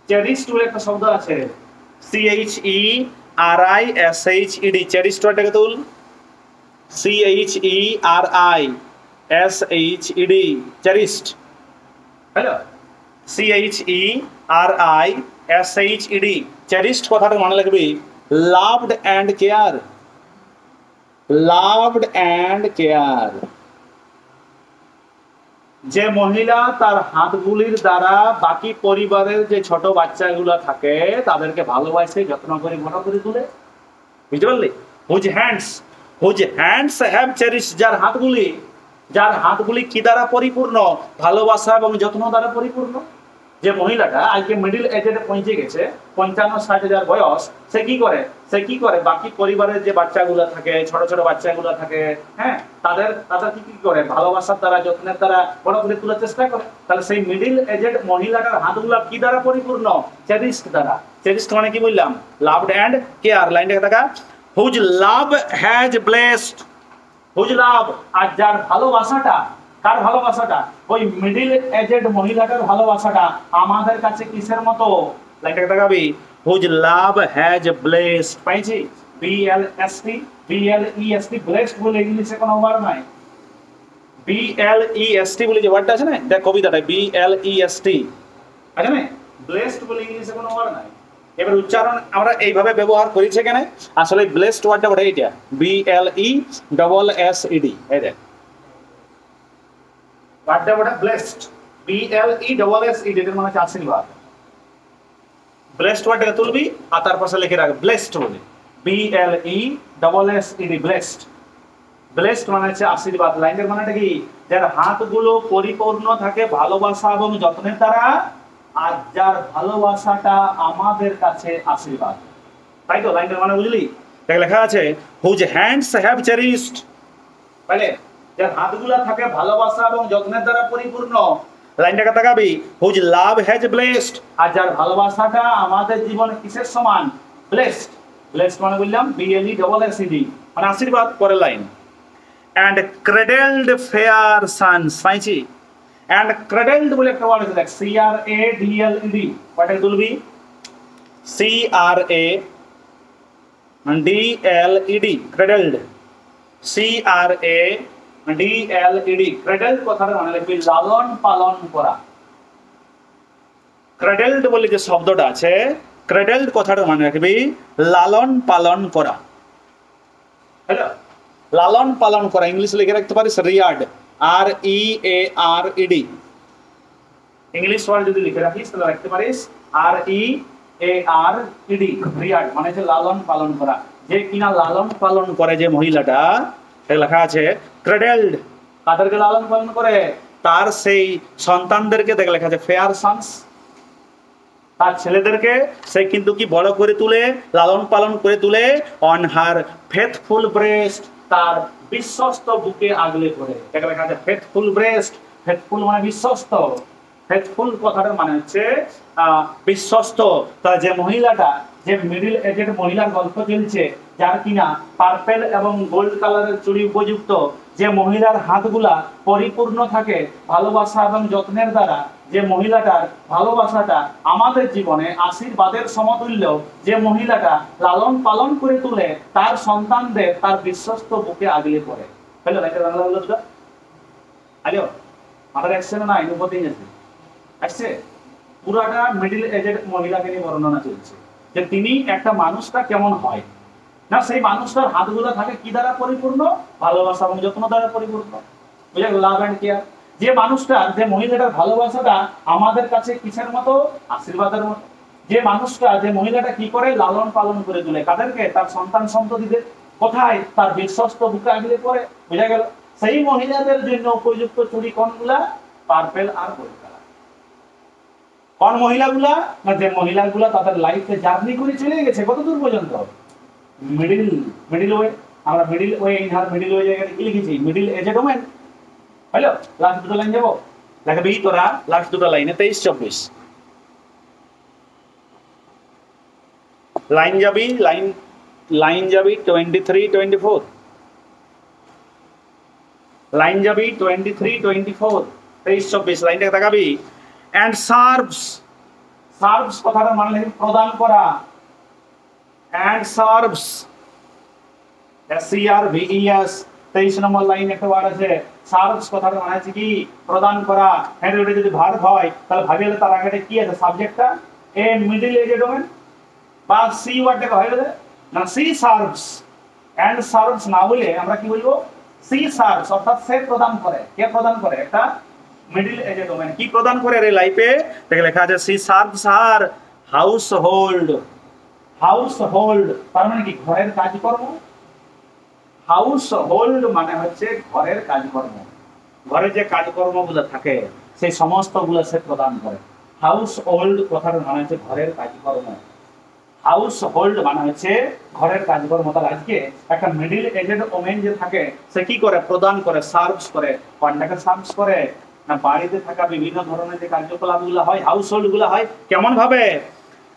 চেরিশড বলে একটা শব্দ আছে, CHERISHED। চেরিশড ওটাকে তুল, CHERISHED, cherished. Hello CHERISHED, cherished কথাটা মনে রাখবি loved and care, loved and care. যে মহিলা তার হাতগুলির দ্বারা বাকি পরিবারের যে ছোট বাচ্চাগুলো থাকে তাদেরকে ভালোবাসে, যত্ন করে বড় করে তুলে। বুঝতে পারলি? হুজ হ্যান্ডস হ্যাভ চেরিশ, যার হাতগুলি কি দ্বারা পরিপূর্ণ? ভালোবাসা এবং যত্ন দ্বারা পরিপূর্ণ। যে মহিলাটা আজকে মিডল এজে পৌঁছে গেছে, 55-60 হাজার বয়স, সে কি করে বাকি পরিবারের যে বাচ্চাগুলো থাকে, ছোট ছোট বাচ্চাগুলো থাকে, হ্যাঁ তাদের কি করে ভালোবাসার দ্বারা যত্নের দ্বারা বড় করে তোলার চেষ্টা করে। তাহলে সেই মিডল এজেড মহিলাটার হাতগুলো কি দ্বারা পরিপূর্ণ? চেরিশড দ্বারা। চেরিশড মানে কি বললাম? Loved and care. লাইনটা দেখা, whose love has blessed, whose love, আর যার ভালোবাসাটা, কার ভালোবাসাটা? ওই মিডল এজেড মহিলাটার ভালোবাসাটা আমাদের কাছে কিসের মতো? লাইনটা দেখাবি, হুজ লাভ হ্যাজ ব্লেসড। পাইছি? BLEST, ব্লেসড বলে ইংলিশে কোনো ওয়ার্ড নাই। BLEST বলে যে ওয়ার্ডটা আছে না, দেখ কবিতাটা BLEST আছে না, ব্লেসড বলে ইংলিশে কোনো ওয়ার্ড নাই। এবার উচ্চারণ আমরা এইভাবে ব্যবহার করেছি কেন? আসলে ব্লেসড ওয়ার্ডটা ওটা এইটা, BLESSED। এই দেখ ওয়ার্ডটা ওটা ব্লেসড, BLESSED, এর মানে আশীর্বাদ। ব্লেসড ওয়ার্ডটাকে তুলবি আর তার পাশে লিখে রাখ ব্লেসড বলে, BLESSED, ব্লেসড। ব্লেসড মানে হচ্ছে আশীর্বাদ। লাইনের মানেটা কি? যার হাতগুলো পরিপূর্ণ থাকে ভালোবাসা এবং যত্নের দ্বারা, আর যার ভালোবাসাটা আমাদের কাছে আশীর্বাদ। তাই তো লাইনটার মানে বুঝলি? দেখ লেখা আছে হুজ হ্যান্ডস হ্যাভ চেরিশড, তাহলে যার হাতগুলা থাকে ভালোবাসা এবং যত্নের দ্বারা পরিপূর্ণ। লাইনটাকে তাকাবি, হুজ লাভ হ্যাজ ব্লেসড, আর যার ভালোবাসাটা আমাদের জীবনে কিসের সমান? ব্লেসড। ব্লেসড মানে বললাম BLESSED, মানে আশীর্বাদ। পরের line, and cradled fair sons, পাইছি? and cradled বলে একটা ওয়ার্ড আছে, দেখ CRADLED, কয়টা তুলবি? CRADLED, cradled, CRADLED, cradled কথাটা মানে লিখবি লালন পালন করা। cradled বলে যে শব্দটা আছে, cradled কথাটা মানে রাখবি লালন পালন করা। হ্যালো, লালন পালন করা ইংলিশে লিখে রাখতে পারিস রিয়ার্ড, REARED। ইংলিশ ওয়ার্ড যদি লিখে রাখিস তাহলে রাখতে পারিস REARED, রিয়ার্ড মানে হচ্ছে লালন পালন করা। যে কিনা লালন পালন করে যে মহিলাটা, লেখা আছে ক্রেডেলড, কাদেরকে লালন পালন করে? তার সেই সন্তানদেরকে। দেখ লেখা আছে ফেয়ার সন্স, তার ছেলেদেরকে সে কিন্তু কি বড় করে তুলে, লালন পালন করে তুলে। অন হার ফেথফুল ব্রেস্ট, তার বিশ্বস্ত বুকে আগলে করে। দেখা লেখা আছে ফেথফুল ব্রেস্ট, ফেথফুল মানে বিশ্বস্ত। ফেথফুল কথাটার মানে হচ্ছে বিশ্বস্ত। তার যে মহিলাটা, যে মিডল এজেড মহিলার গল্প চলছে, যার কিনা পার্পেল এবং গোল্ড কালারের চুড়ি উপযুক্ত, যে মহিলার হাতগুলা পরিপূর্ণ থাকে ভালোবাসা এবং যত্নের দ্বারা, যে মহিলাটার ভালোবাসাটা আমাদের জীবনে আশীর্বাদের সমতুল্য, যে মহিলাটা লালন পালন করে তুলে তার সন্তানদের তার বিশ্বস্ত বুকে আগলে পড়ে। হ্যালো, বাংলা বললো তো? হ্যালো, মাথার আসছে না? উপদেই আছে, আসছে। পুরাটা মিডল এজেড মহিলাকে নিয়ে বর্ণনা চলছে, যে তিনি একটা মানুষটা কেমন হয় না, সেই মানুষটার হাতগুলো থাকে কি দ্বারা পরিপূর্ণ? ভালোবাসা এবং যত্ন দ্বারা পরিপূর্ণ। বুঝা গেল? Love and care. যে মানুষটার, যে মহিলাটার ভালোবাসাটা আমাদের কাছে কিসের মতো? আশীর্বাদের মতো। যে মানুষটা, যে মহিলাটা কি করে? লালন পালন করে তোলে কাদেরকে? তার সন্তান সন্ততিদের। কোথায়? তার বিশ্বস্ত বুকে আগলে পড়ে। বুঝা গেল? সেই মহিলাদের জন্য উপযুক্ত চুড়ি কোনগুলা? পার্পেল আর গোল্ড কালার। কোন মহিলাগুলা? না, যে মহিলাগুলা তাদের লাইফে জার্নি করে চলে গেছে কত দূর পর্যন্ত? Middle way. আমরা middle way, in her middle way জায়গায় কি লিখেছি? Middle aged women. Hello, last দুটো লাইন যাবো, লেখাবি তোরা লাস্ট দুটো লাইনে 23-24 লাইন যাবি। লাইন যাবি 23-24, লাইন যাবি 23-24, 23-24 লাইনটা তাকাবি। and serves, serves কথাটা মানে প্রদান করা। and serves, SERVES, 23 number line একটা ওয়ার্ড আছে। সার্ভস কথাটা মানে হচ্ছে কি? প্রদান করা। হ্যাঁ, ওটা যদি ভার্ব হয় তাহলে ভাবি হলে তার আগে কি আছে? সাবজেক্টটা এ মিডল এজেড ওমেন, বা সি ওয়ার্ডটা হয় বলে না, সি সার্ভস। এন্ড সার্ভস না বলে আমরা কি বলবো? সি সার্ভস, অর্থাৎ সে প্রদান করে। কে প্রদান করে? একটা মিডল এজেড ওমেন কি প্রদান করে রে লাইফে? দেখে লেখা আছে she serves her household. Household তার মানে কি? ঘরের কাজকর্ম। হাউস হোল্ড মানে হচ্ছে ঘরের কাজকর্ম। ঘরে যে কাজকর্মগুলো থাকে সেই সমস্ত গুলো সে প্রদান করে। হাউস হোল্ড কথার মানে হচ্ছে ঘরের কাজকর্ম। হাউস হোল্ড মানে হচ্ছে ঘরের কাজকর্ম। তাহলে আজকে একটা মিডল এজেড ওমেন যে থাকে সে কি করে? প্রদান করে, সার্ভস করে। কোনটাকে সার্ভস করে? না, বাড়িতে থাকা বিভিন্ন ধরনের যে কার্যকলাপগুলো হয়, হাউস হোল্ড গুলো হয় কেমন ভাবে?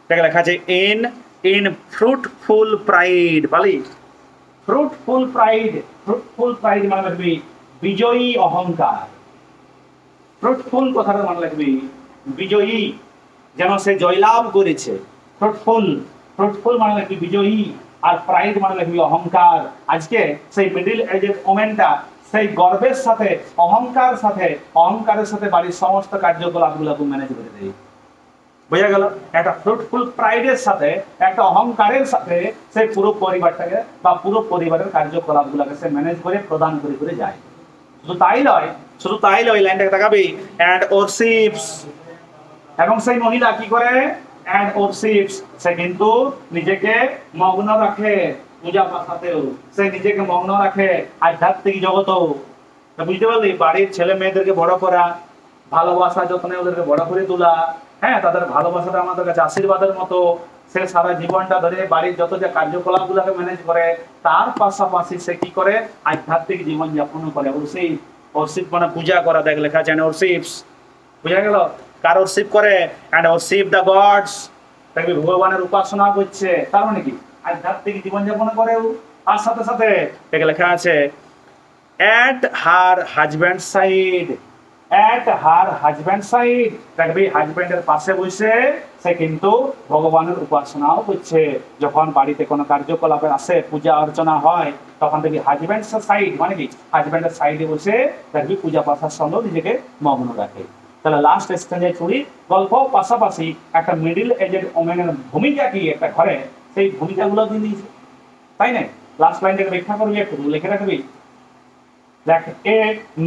দেখে লেখা আছে ইন ফ্রুটফুল প্রাইড। বলি ফ্রুটফুল প্রাইড। ফ্রুটফুল প্রাইড মানে লিখবি বিজয়ী অহংকার। ফ্রুটফুল কথাটা মানে লিখবি বিজয়ী, যেন সে জয়লাভ করেছে। ফ্রুটফুল, ফ্রুটফুল মানে লিখবি বিজয়ী, আর প্রাইড মানে লিখবি অহংকার। আজকে সেই মিডল এজেড ওমেনটা সেই গর্বের সাথে, অহংকারের সাথে বাড়ির সমস্ত কার্যকলাপগুলোকে ম্যানেজ করে দেয়। বোঝা গেল? একটা ফ্রুটফুল প্রাইডের সাথে, একটা অহংকারের সাথে সে পুরো পরিবারটাকে বা পুরো পরিবারের কার্যকলাপগুলোকে সে ম্যানেজ করে প্রদান করে যায়। শুধু তাই লয়, লাইনটাকে তাকাবি। এন্ড ওরশিপস, এবং সেই মহিলা কি করে? এন্ড ওরশিপস, সে কিন্তু নিজেকে মগ্ন রাখে পূজা পাঠাতেও। সে নিজেকে মগ্ন রাখে আধ্যাত্মিক জগতেও। বুঝতে পারলি? বাড়ির ছেলে মেয়েদেরকে বড় করা, ভালোবাসা যত্নে ওদেরকে বড় করে তোলা, হ্যাঁ, তাদের ভালোবাসাটা আমাদের কাছে আশীর্বাদের মতো। সে সারা জীবনটা ধরে বাড়ির যত যে কার্যকলাপ গুলাকে ম্যানেজ করে, তার পাশাপাশি সে কি করে আধ্যাত্মিক জীবন যাপন করে। ওরশিপ মানে পূজা করা, দেখ লেখা আছে ওরশিপস, বুঝা গেল? কার ওরশিপ করে? অ্যান্ড ওরশিপ দ্য গডস, দেখবি ভগবানের উপাসনা করছে, তার মানে কি আধ্যাত্মিক জীবন যাপন করে। আর সাথে সাথে দেখ লেখা আছে at her husband's side, at her husband's side, দেখবি হাজবেন্ডের পাশে বসে সে কিন্তু ভগবানের উপাসনাও করছে। যখন বাড়িতে কোনো কার্যকলাপে আসে, পূজা অর্চনা হয়, তখন দেখবি হাজবেন্ডস সাইড মানে কি হাজবেন্ডের সাইডে বসে দেখবি পূজা পাঠার সঙ্গে নিজেকে মগ্ন রাখে। তাহলে লাস্ট স্টেজে চুরি গল্প পাশাপাশি একটা মিডিল এজেড ওমেনের ভূমিকা কি একটা ঘরে, সেই ভূমিকাগুলো দিয়ে দিয়েছে, তাই না? লাস্ট লাইনটাকে ব্যাখ্যা করবি, একটু লিখে রাখবি। Like a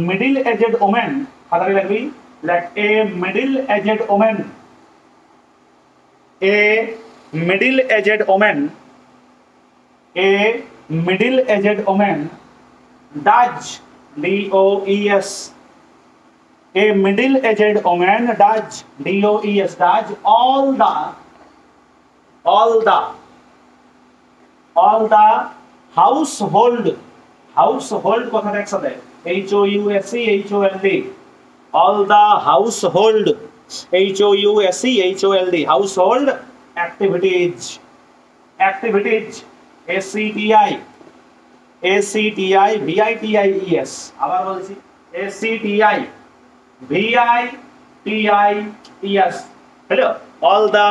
middle-aged woman, হাতারে লাগবি, like a middle-aged woman, a middle-aged woman, a middle-aged woman does, D-O-E-S, a middle-aged woman does, D-O-E-S, does all the household কথাটা একসাথে, HOUSEHOLD, all the household, HOUSEHOLD, household activities, ACTIVITIES, আবার বলছি ACTIVITIES, hello, all the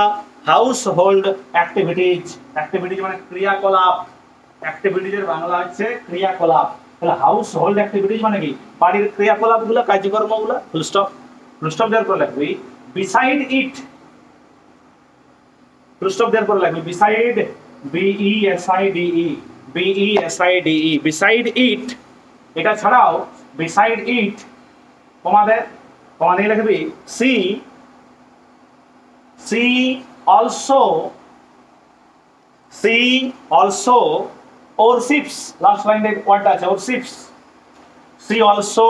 household activities, মানে ক্রিয়াকলাপ, অ্যাক্টিভিটিজের বাংলা হচ্ছে ক্রিয়াকলাপ। তাহলে house hold activities মানে কি বাড়ির ক্রিয়াকলাপগুলো, কার্যকর্মগুলো, ফুল স্টপ দেওয়ার পর লাগবে বিসাইড ইট, ফুল স্টপ দেওয়ার পর লাগবে বিসাইড, BESIDE, বিসাইড ইট। এটা ছাড়াও বিসাইড ইট কমা দিয়ে লিখবি she also worships, last line এর ওয়ার্ডটা আছে worships, she also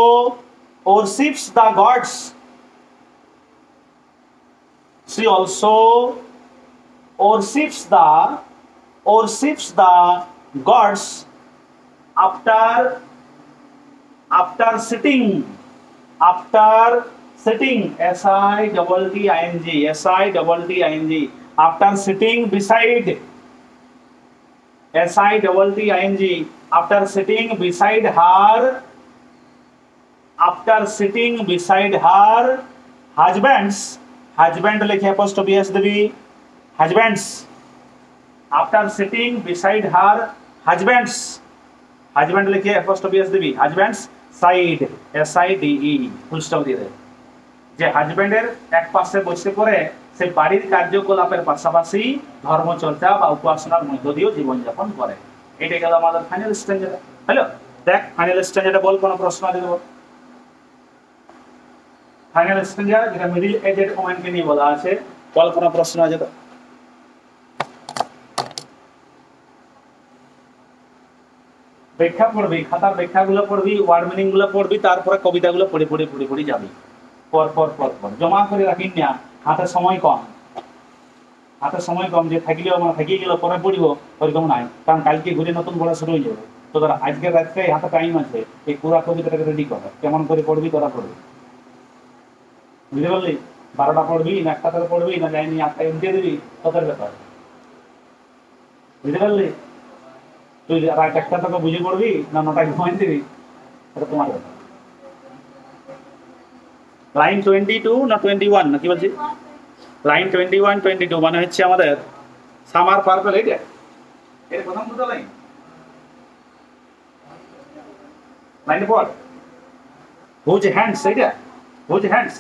worships the gods, she also worships the gods after sitting, SITTING, after sitting beside, SITTING, after sitting beside her husband লিখে apostrophe s দেবি, husbands, after sitting beside her husband লিখে apostrophe s দেবি, husbands side, SIDE, full stop দিয়ে দেবে। যে হাজবেন্ডের এক পাশে বসে পড়ে সে বাড়ির কার্যকলাপের পাশাপাশি ধর্মচর্চা বা উপাসনার মধ্য দিয়েও জীবনযাপন করে। এটা গেল আমাদের ফাইনাল স্টেজ। হ্যালো, দেখ ফাইনাল স্টেজ এটা বল, কোনো প্রশ্ন আছে দেবো? ফাইনাল স্টেজ যেটা মিডিল এজেড ওমেনকে নিয়ে বলা আছে, বল কোনো প্রশ্ন আছে তো? ব্যাখ্যা পড়বি, খাতার ব্যাখ্যাগুলো পড়বি, ওয়ার্ড মিনিং গুলো পড়বি, তারপরে কবিতাগুলো পড়ে যাবি পর জমা করে রাখিস না। হাতে সময় কম, যে থাকলেও আমার থাকিয়ে গেল পরে পড়িব ওইরকম নাই, কারণ কালকে ঘুরে নতুন পড়া শুরু হয়ে যাবে। তো তোরা আজকের রাত্রে হাতে টাইম আছে, এই পুরা কবিতাটাকে রেডি কর, কেমন করে পড়বি তোরা পড়বি, বুঝতে পারলি? 12টা পড়বি না 1টা থেকে পড়বি না যাইনি 8টায় উল্টে দিবি, তোদের ব্যাপার, বুঝতে পারলি? তুই রাত 1টা থেকে বুঝে পড়বি না 9টায় ঘুমাই দিবি, এটা তোমার ব্যাপার। লাইন 22 না 21 না কি বলছি? লাইন 21 22 মানে হচ্ছে আমাদের সামার পার্পল। এইটা এর প্রথম দুটো লাইন পর হুজ হ্যান্ডস, এইটা হুজ হ্যান্ডস।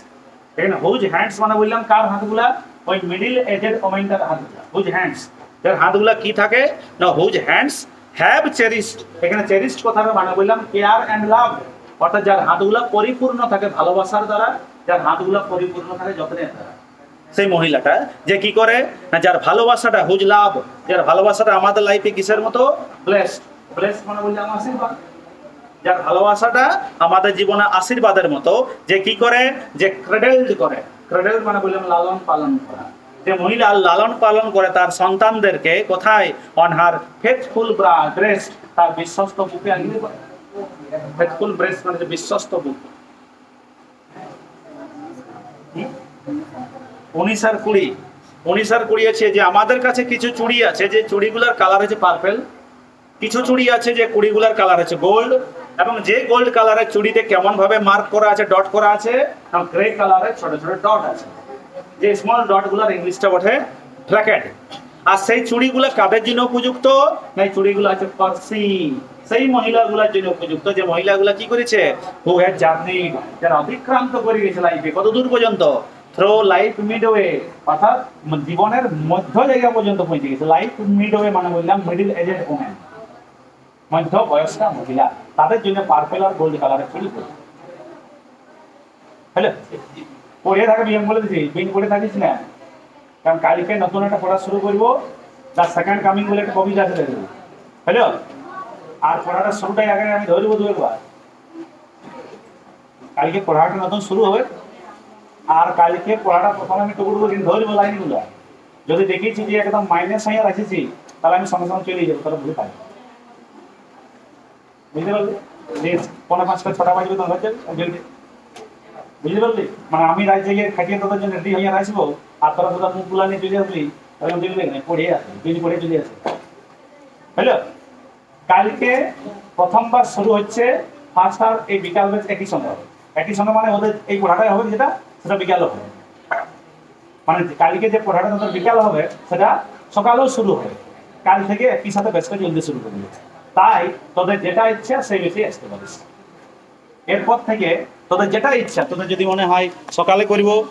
এখানে হুজ হ্যান্ডস মানে বললাম কার হাতগুলা? ওই মিডিল এজেড ওমেনটার হাতগুলা, হুজ হ্যান্ডস। যার হাতগুলা কি থাকে না হুজ হ্যান্ডস হ্যাভ চেরিশড। এখানে চেরিশড কথাটা মানে বললাম কেয়ার এন্ড লাভ, অর্থাৎ যার হাতগুলা পরিপূর্ণ থাকে ভালোবাসার দ্বারা, যার হাতগুলা পরিপূর্ণ থাকে যত্নের দ্বারা, সেই মহিলাটা যে কি করে না যার ভালোবাসাটা হুজ লাভ, যার ভালোবাসাটা আমাদের লাইফে কিসের মতো? ব্লেসড। ব্লেসড মানে বললাম আশীর্বাদ। যার ভালোবাসাটা আমাদের জীবনে আশীর্বাদের মতো, যে কি করে? যে ক্রেডেলড করে, ক্রেডল মানে বললাম লালন পালন করা। যে মহিলা লালন পালন করে তার সন্তানদেরকে কোথায়, অন হার ফেথফুল ব্রেস্ট, তার বিশ্বস্ত বুকে আগলে করে। ফেথফুল ব্রেস্ট মানে যে বিশ্বস্ত বুক। 19 আর 20 আছে যে আমাদের কাছে কিছু চুড়ি আছে যে চুড়িগুলোর কালার হচ্ছে পার্পল, কিছু চুড়ি আছে যে চুড়িগুলোর কালার হচ্ছে গোল্ড, এবং যে গোল্ড কালারের চুড়িতে কেমন ভাবে মার্ক করা আছে, ডট করা আছে, এবং গ্রে কালারের ছোট ছোট ডট আছে, যে স্মল ডটগুলোর ইংলিশটা ওঠে ব্র্যাকেট। আর সেই চুড়িগুলো কাদের জন্য উপযুক্ত? না, এই চুড়িগুলো আছে পার্সি, সেই মহিলাগুলোর জন্য উপযুক্ত যে মহিলাগুলো কি করেছে, হু হ্যাড জার্নিড, যারা অতিক্রান্ত করে গেছে লাইফে, কত দূর পর্যন্ত, থ্রো লাইফ মিডওয়ে, অর্থাৎ জীবনের মধ্য জায়গা পর্যন্ত পৌঁছে গেছে। লাইফ মিডওয়ে মানে বললাম মিডল এজেড ওমেন, মধ্য বয়স্কা মহিলা, তাদের জন্য পার্পল আর গোল্ড কালারের চুড়ি পরে। হ্যালো, পড়ে থাকবি, আমি বলে দিচ্ছি বিন পড়ে থাকিস না, কারণ কালকে নতুন একটা পড়া শুরু করবো, দ্য সেকেন্ড কামিং বলে একটা কবিতা আছে দেখবো। হ্যালো, আর পড়াটা শুরুটাই আগে আমি ধরবো দু একবার। কালকে পড়াটা নতুন শুরু হবে, আর কালকে পড়াটা প্রথমে আমি টুকু দিন ধরবো লাইনগুলো। যদি দেখেছি যে একদম মাইনাস সাইয়া রাখেছি, তাহলে আমি সঙ্গে সঙ্গে চলে যাবো, তাহলে ভুল পাই। বুঝতে পারলি? যে 4:45 6টা বাজবে তো হচ্ছে বুঝতে পারলি? মানে আমি রাজ্যে গিয়ে খাটিয়ে তোদের জন্য রেডি হইয়া আসবো, আর তোরা তোদের মুখ গুলা নিয়ে চলে আসবি, তাহলে আমি দেখবি না পড়ে আসবি, তুই পড়ে চলে আসবি। হ্যালো, কালকে প্রথমবার শুরু হচ্ছে ফার্স্ট আর এই বিকাল বেশ একই সঙ্গে হবে। একই সঙ্গে মানে ওদের এই পড়াটাই হবে যেটা, সেটা বিকাল হবে। মানে কালকে যে পড়াটা তোদের বিকাল হবে সেটা সকালেও শুরু হবে। কাল থেকে একই সাথে বেশ করে জলদি শুরু করবি, তাই তোদের যেটা ইচ্ছা সেই বেশি আসতে পারিস। এরপর থেকে তোদের যেটা ইচ্ছা, তোদের যদি মনে হয় সকালে করবো